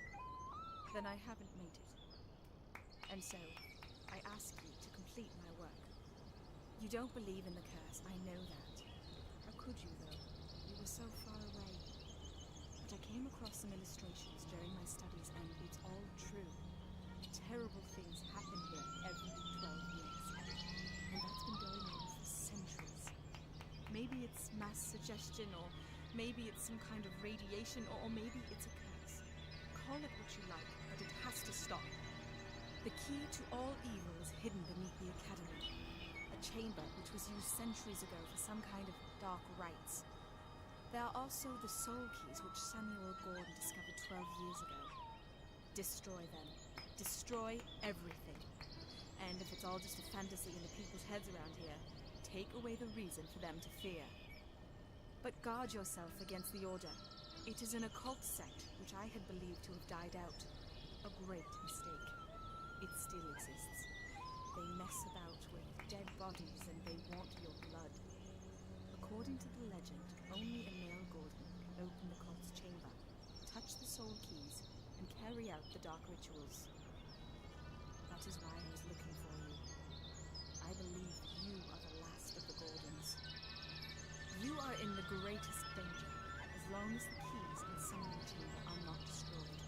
then I haven't made it. And so, I ask you to complete my work. You don't believe in the curse, I know that. How could you, though? You were so far away. But I came across some illustrations during my studies, and it's all true. Terrible things happen here every 12 years. And that's been going on for centuries. Maybe it's mass suggestion, or maybe it's some kind of radiation, or maybe it's a curse. Call it what you like, but it has to stop. The key to all evil is hidden beneath the Academy. A chamber which was used centuries ago for some kind of dark rites. There are also the soul keys which Samuel Gordon discovered 12 years ago. Destroy them. Destroy everything. And if it's all just a fantasy in the people's heads around here, take away the reason for them to fear. But guard yourself against the Order. It is an occult sect which I had believed to have died out. A great mistake. It still exists. They mess about with dead bodies and they want your blood. According to the legend, only a male Gordon can open the cult's chamber, touch the soul keys, and carry out the dark rituals. That is why I was looking for you. I believe you are the last of the Gordons. You are in the greatest danger, as long as the keys and summoning chamber are not destroyed.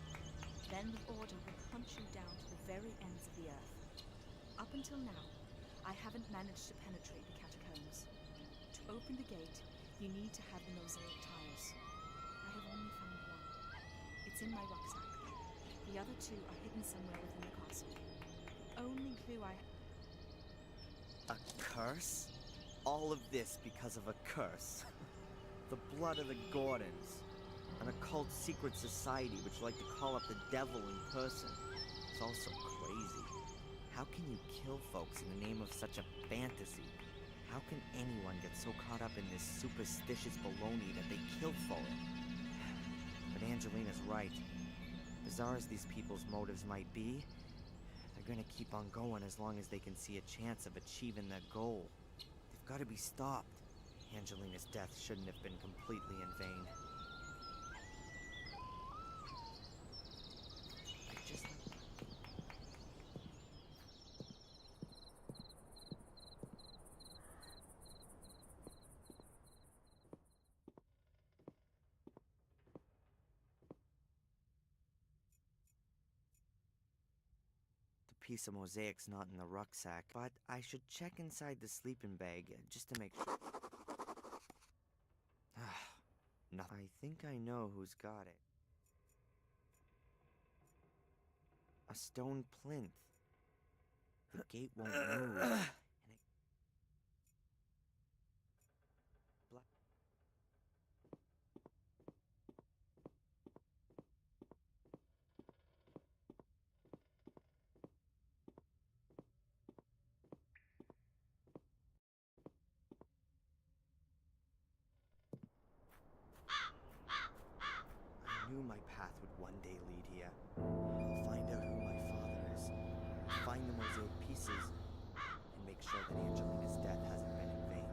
Then the Order will hunt you down to the very ends of the earth. Up until now, I haven't managed to penetrate the catacombs. To open the gate, you need to have the mosaic tiles. I have only found one. It's in my rucksack. The other two are hidden somewhere within the castle. The only clue I... A curse? All of this because of a curse. The blood of the Gordons. An occult secret society which like to call up the devil in person. It's all so crazy. How can you kill folks in the name of such a fantasy? How can anyone get so caught up in this superstitious baloney that they kill for it? But Angelina's right. Bizarre as these people's motives might be, they're gonna keep on going as long as they can see a chance of achieving their goal. They've gotta be stopped. Angelina's death shouldn't have been completely in vain. The piece of mosaic's not in the rucksack, but I should check inside the sleeping bag just to make sure. Nothing. I think I know who's got it. A stone plinth. The gate won't move. And it... I knew my path would one day lead here. I'll find out who my father is, find the mosaic pieces, and make sure that Angelina's death hasn't been in vain.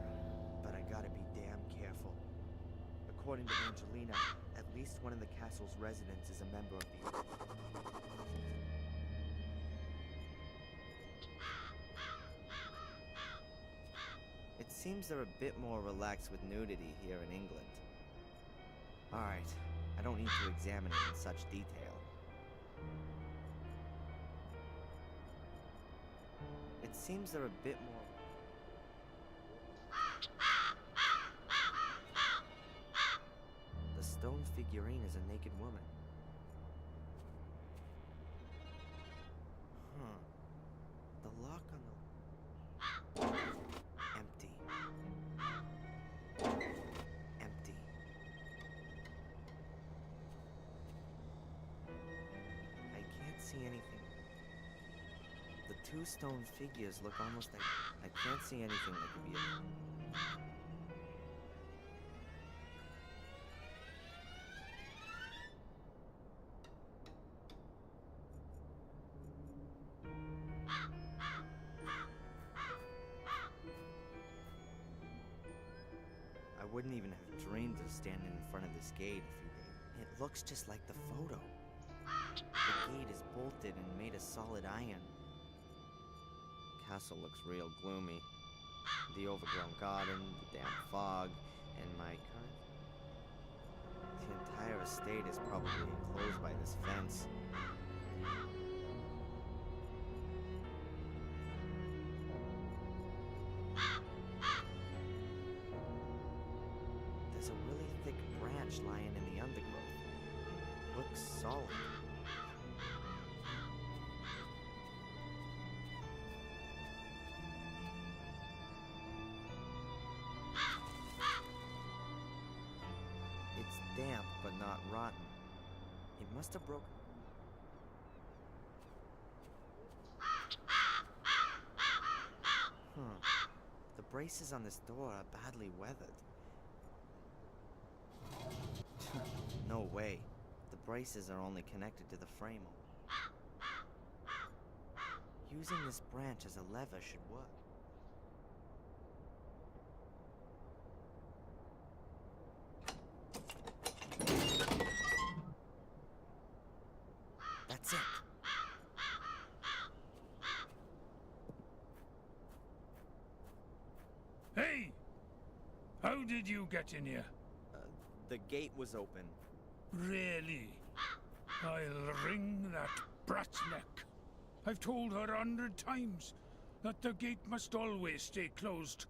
But I gotta be damn careful. According to Angelina, at least one of the castle's residents is a member of the... It seems they're a bit more relaxed with nudity here in England. Alright. I don't need to examine it in such detail. It seems they're a bit more... The stone figurine is a naked woman. The lock on the... Empty. Empty. I can't see anything. The two stone figures look almost like... I can't see anything that could be a... I wouldn't even have dreamed of standing in front of this gate if you did. It looks just like the photo. The gate is bolted and made of solid iron. Castle looks real gloomy. The overgrown garden, the damp fog, and my current... The entire estate is probably enclosed by this fence. There's a really thick branch lying in the undergrowth. Looks solid. It's damp, but not rotten. It must have broken. The braces on this door are badly weathered. No way. The braces are only connected to the frame. Using this branch as a lever should work. That's it. Hey! How did you get in here? The gate was open. Really? I'll wring that brat's neck. I've told her 100 times that the gate must always stay closed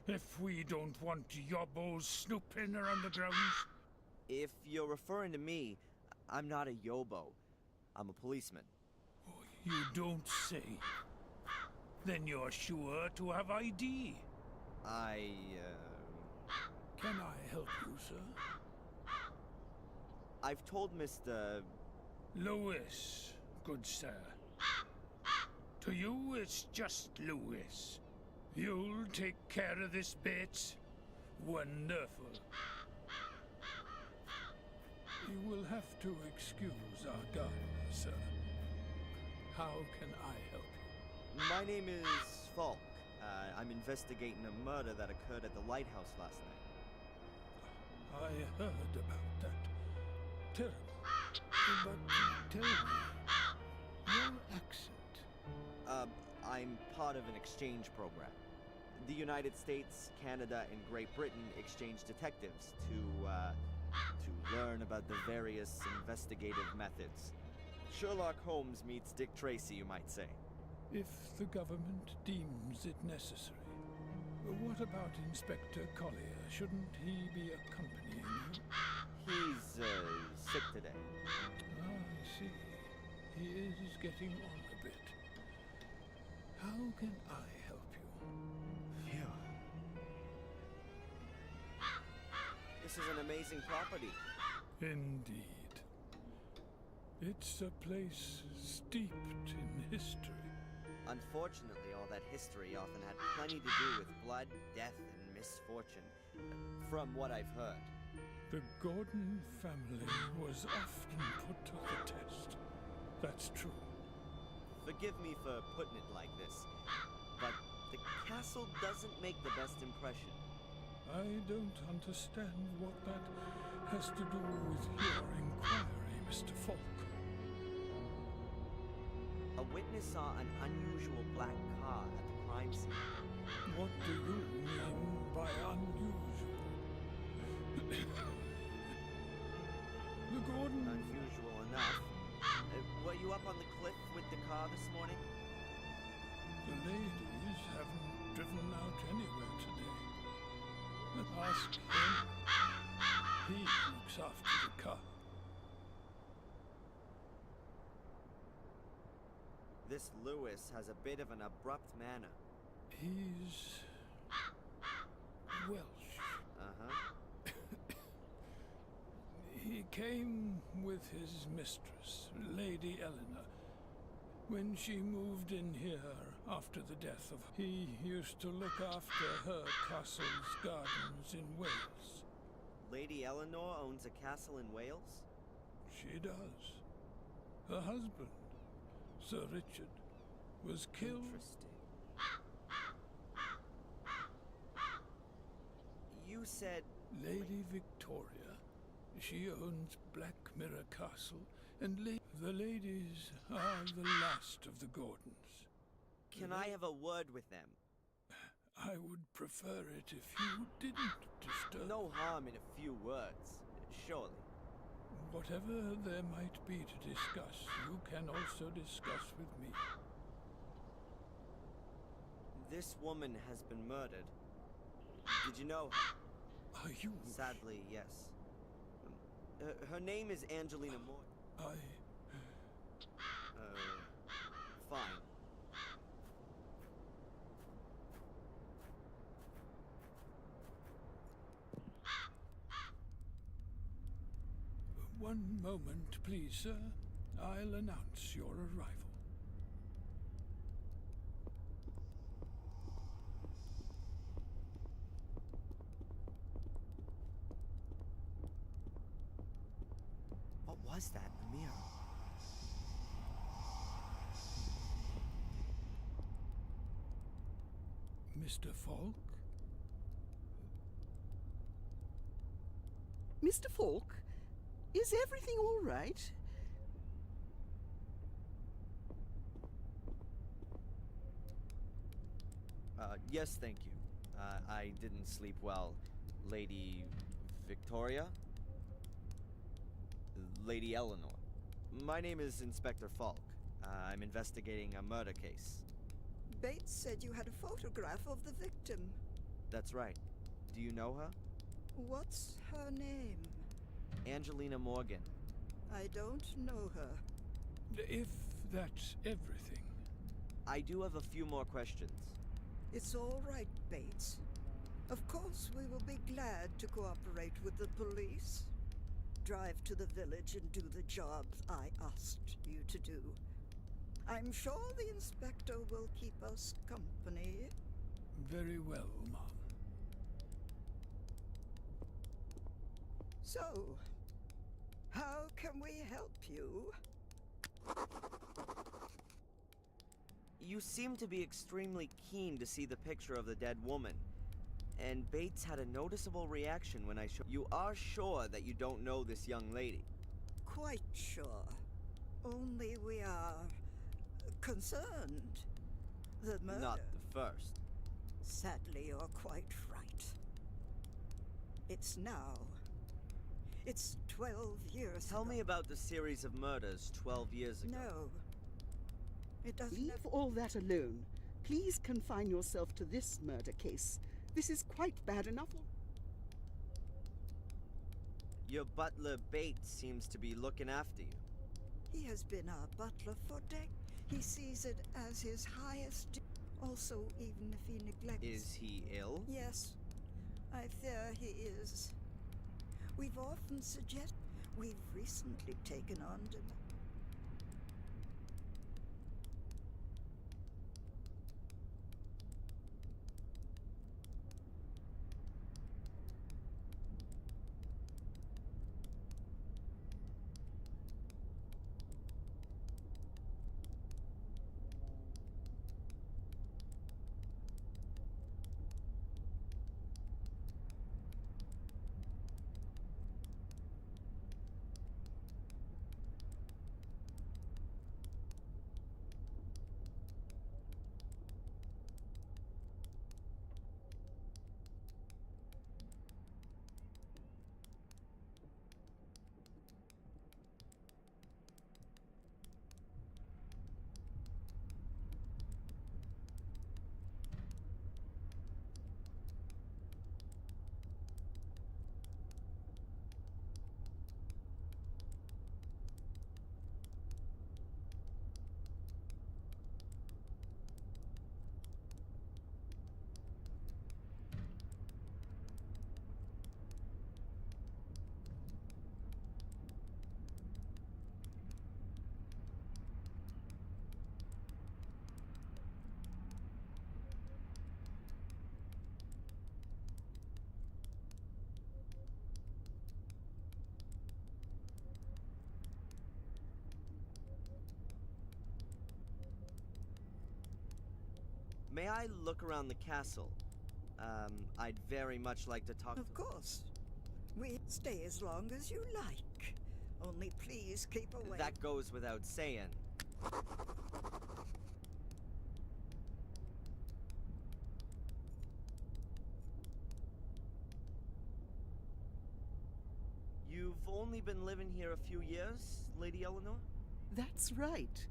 if we don't want yobbos snooping around the grounds. If you're referring to me, I'm not a yobo. I'm a policeman. You don't say. Then you're sure to have ID. Can I help you, sir? I've told Mr... Lewis, good sir. To you, it's just Lewis. You'll take care of this, Bates? Wonderful. You will have to excuse our gardener, sir. How can I help you? My name is Falk. I'm investigating a murder that occurred at the lighthouse last night. I heard about that. Terrible. But tell me, your accent. I'm part of an exchange program. The United States, Canada, and Great Britain exchange detectives to learn about the various investigative methods. Sherlock Holmes meets Dick Tracy, you might say. If the government deems it necessary. What about Inspector Collier? Shouldn't he be accompanying you? He's, sick today. I see. He is getting on a bit. How can I help you? Phew. This is an amazing property. Indeed. It's a place steeped in history. Unfortunately, all that history often had plenty to do with blood, death, and misfortune, from what I've heard. The Gordon family was often put to the test. That's true. Forgive me for putting it like this, but the castle doesn't make the best impression. I don't understand what that has to do with your inquiry, Mr. Falk. A witness saw an unusual black car at the crime scene. What do you mean by unusual? The Gordon... Unusual enough. Were you up on the cliff with the car this morning? The ladies haven't driven out anywhere today. Ask him. He looks after the car. This Lewis has a bit of an abrupt manner. He's... Welsh. Uh-huh. He came with his mistress, Lady Eleanor, when she moved in here after the death of... He used to look after her castle's gardens in Wales. Lady Eleanor owns a castle in Wales? She does. Her husband, Sir Richard, was killed. Interesting. You said... Lady Victoria. She owns Black Mirror Castle, and the ladies are the last of the Gordons. Can I have a word with them? I would prefer it if you didn't disturb. No harm in a few words, surely. Whatever there might be to discuss, you can also discuss with me. This woman has been murdered. Did you know? Are you? Sadly, yes. Her name is Angelina Moore. Fine. One moment, please, sir. I'll announce your arrival. What was that in the mirror? Mr. Falk? Mr. Falk, is everything all right? Yes, thank you. I didn't sleep well. Lady Victoria? Lady Eleanor. My name is Inspector Falk. I'm investigating a murder case. Bates said you had a photograph of the victim. That's right. Do you know her? What's her name? Angelina Morgan. I don't know her. If that's everything. I do have a few more questions. It's all right, Bates. Of course, we will be glad to cooperate with the police. Drive to the village and do the job I asked you to do. I'm sure the inspector will keep us company. Very well, Mom. So, how can we help you? You seem to be extremely keen to see the picture of the dead woman. And Bates had a noticeable reaction when I showed. You are sure that you don't know this young lady? Quite sure. Only we are concerned. The murder. Not the first. Sadly, you're quite right. It's now. It's 12 years Tell ago. me about the series of murders 12 years ago. No. It doesn't. Leave all that alone. Please confine yourself to this murder case. This is quite bad enough. Your butler Bates seems to be looking after you. He has been our butler for decades. He sees it as his highest duty. Also, even if he neglects... Is he ill? Yes. I fear he is. We've often suggested... We've recently taken on... May I look around the castle? I'd very much like to talk Of course. We stay as long as you like. Only please keep away. That goes without saying. You've only been living here a few years, Lady Eleanor? That's right.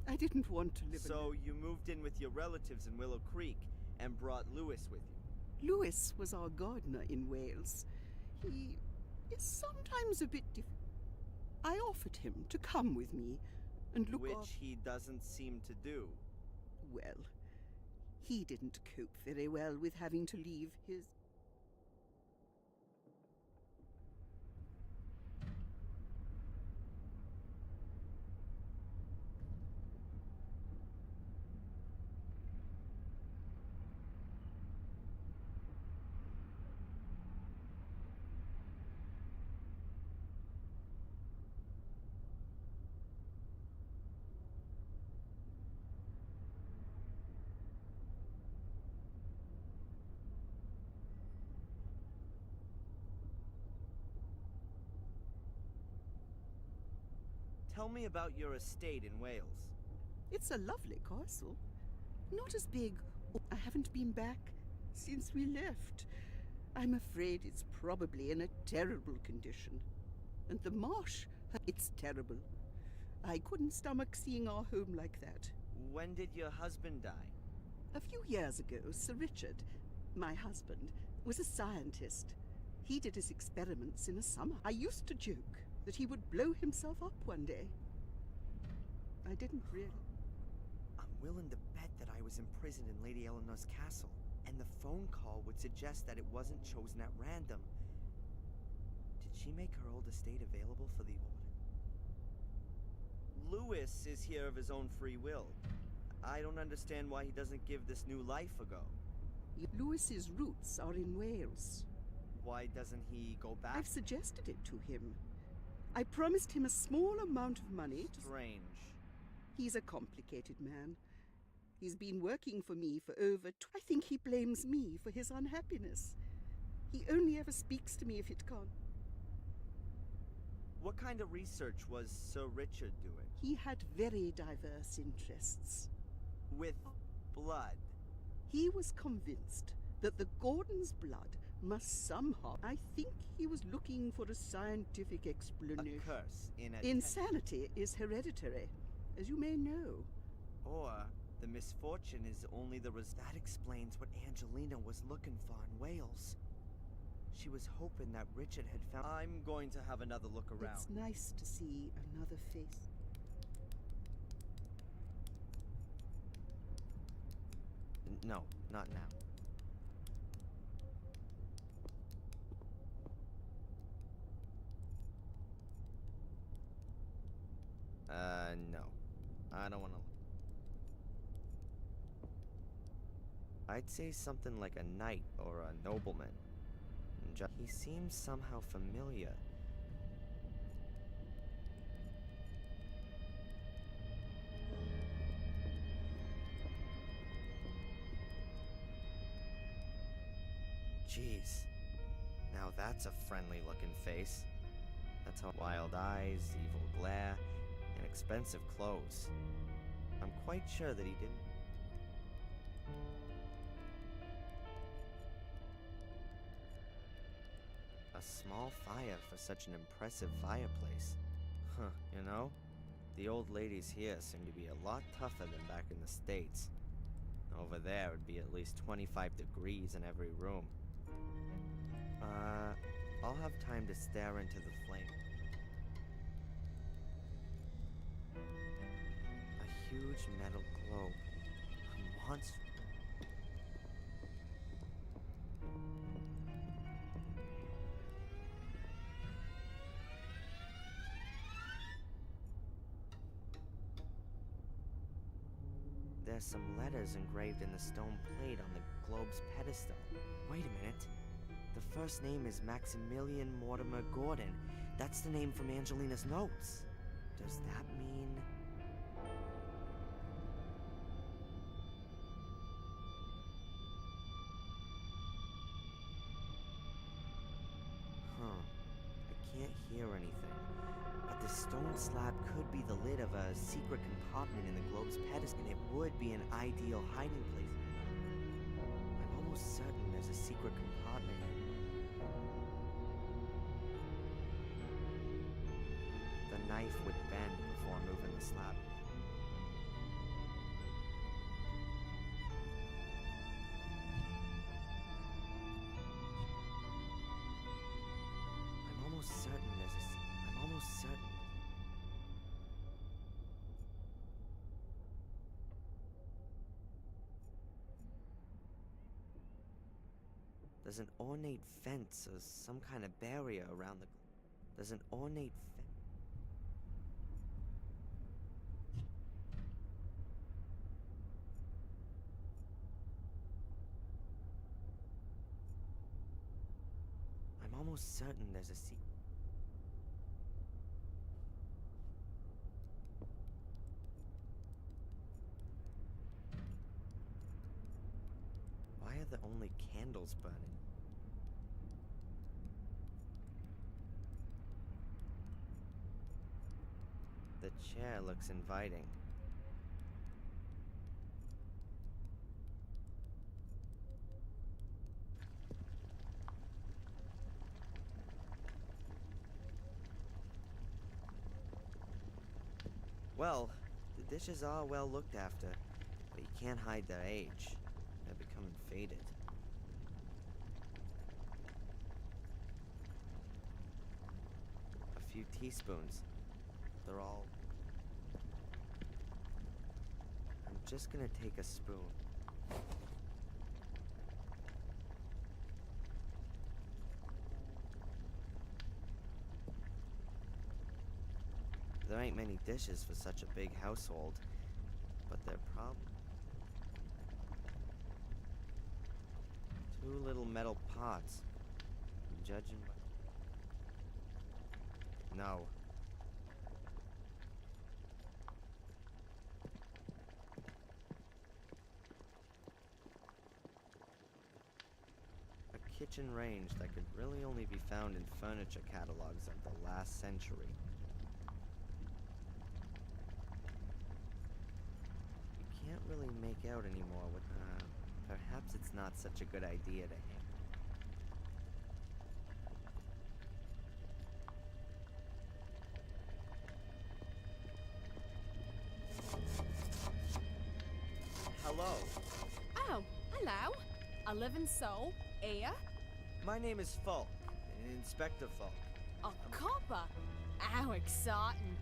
I didn't want to live So you moved in with your relatives in Willow Creek and brought Lewis with you? Lewis was our gardener in Wales. He is sometimes a bit difficult. I offered him to come with me and look Which he doesn't seem to do. Well, he didn't cope very well with having to leave his... Tell me about your estate in Wales. It's a lovely castle. Not as big. I haven't been back since we left. I'm afraid it's probably in a terrible condition. And the marsh, it's terrible. I couldn't stomach seeing our home like that. When did your husband die? A few years ago, Sir Richard, my husband, was a scientist. He did his experiments in the summer. I used to joke that he would blow himself up one day. I didn't really. I'm willing to bet that I was imprisoned in Lady Eleanor's castle, and the phone call would suggest that it wasn't chosen at random. Did she make her old estate available for the order? Lewis is here of his own free will. I don't understand why he doesn't give this new life a go. Lewis's roots are in Wales. Why doesn't he go back? I've suggested it to him. I promised him a small amount of money to... Strange. He's a complicated man. He's been working for me for over... I think he blames me for his unhappiness. He only ever speaks to me if it can't. What kind of research was Sir Richard doing? He had very diverse interests. With blood? He was convinced that the Gordon's blood must somehow... I think he was looking for a scientific explanation. A curse in a... Insanity is hereditary, as you may know. Or the misfortune is only the That explains what Angelina was looking for in Wales. She was hoping that Richard had found... I'm going to have another look around. It's nice to see another face. No, not now. No. I don't want to... I'd say something like a knight or a nobleman. He seems somehow familiar. Jeez. Now that's a friendly-looking face. That's how wild eyes, evil glare, and expensive clothes. I'm quite sure that he didn't... A small fire for such an impressive fireplace. Huh, you know? The old ladies here seem to be a lot tougher than back in the States. Over there, it'd be at least 25 degrees in every room. I'll have time to stare into the flame. A huge metal globe. A monster. There's some letters engraved in the stone plate on the globe's pedestal. Wait a minute. The first name is Maximilian Mortimer Gordon. That's the name from Angelina's notes. Does that mean... Huh. I can't hear anything. But the stone slab could be the lid of a secret compartment in the globe's pedestal, and it would be an ideal hiding place. I'm almost certain there's a secret compartment. The knife would bend before moving the slab. I'm almost certain I'm almost certain. There's an ornate fence or some kind of barrier around the... There's an ornate fence. I'm almost certain there's a secret. Why are there only candles burning? The chair looks inviting. Well, the dishes are well looked after, but you can't hide their age. They're becoming faded. A few teaspoons. They're all... I'm just gonna take a spoon. There ain't many dishes for such a big household, but they're probably... 2 little metal pots. Judging by... No. A kitchen range that could really only be found in furniture catalogs of the last century. You can't really make out anymore with... perhaps it's not such a good idea to hang. Hello. Oh, hello. A living soul. Here? My name is Falk, Inspector Falk. A copper? How exciting.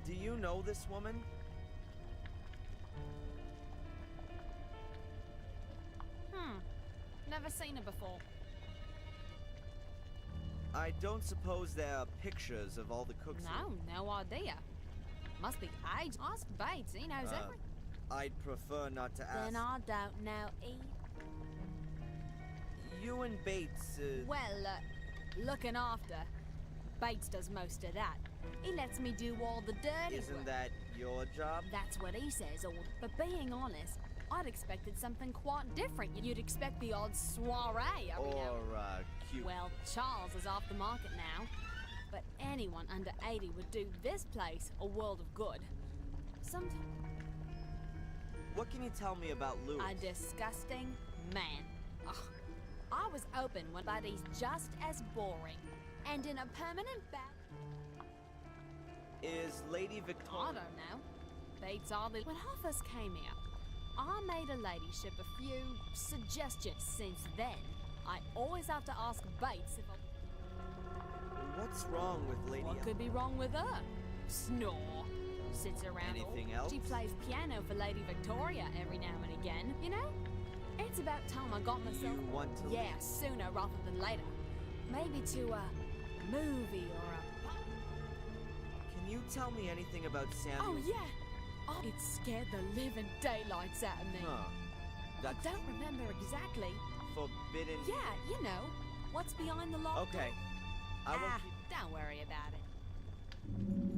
Do you know this woman? Never seen her before. I don't suppose there are pictures of all the cooks. No idea. Must be age. Ask Bates, he knows everything. I'd prefer not to ask. Then I don't know You and Bates, Well, looking after. Bates does most of that. He lets me do all the dirty Isn't work. that your job? That's what he says, but being honest, I'd expected something quite different. You'd expect the odd soiree every now and then. Cute. Well, Charles is off the market now. But anyone under 80 would do this place a world of good. Sometimes... What can you tell me about Louis? A disgusting man. Ugh. I was open when, but he's just as boring. And in a permanent Is Lady Victoria... I don't know. Bates oddly... When I first came here, I made her ladyship a few suggestions. Since then, I always have to ask Bates if I... What's wrong with Lady... What could be wrong with her? Snore. Sits around. Anything else? She plays piano for Lady Victoria every now and again, you know? It's about time I got myself... You want to Yeah, leave? sooner rather than later. Maybe to a movie or a... Can you tell me anything about Samuel? Oh, yeah! Oh, it scared the living daylights out of me. Huh. That's I don't remember exactly. forbidden... Yeah, you know. What's behind the lock? Okay. I won't keep... Don't worry about it.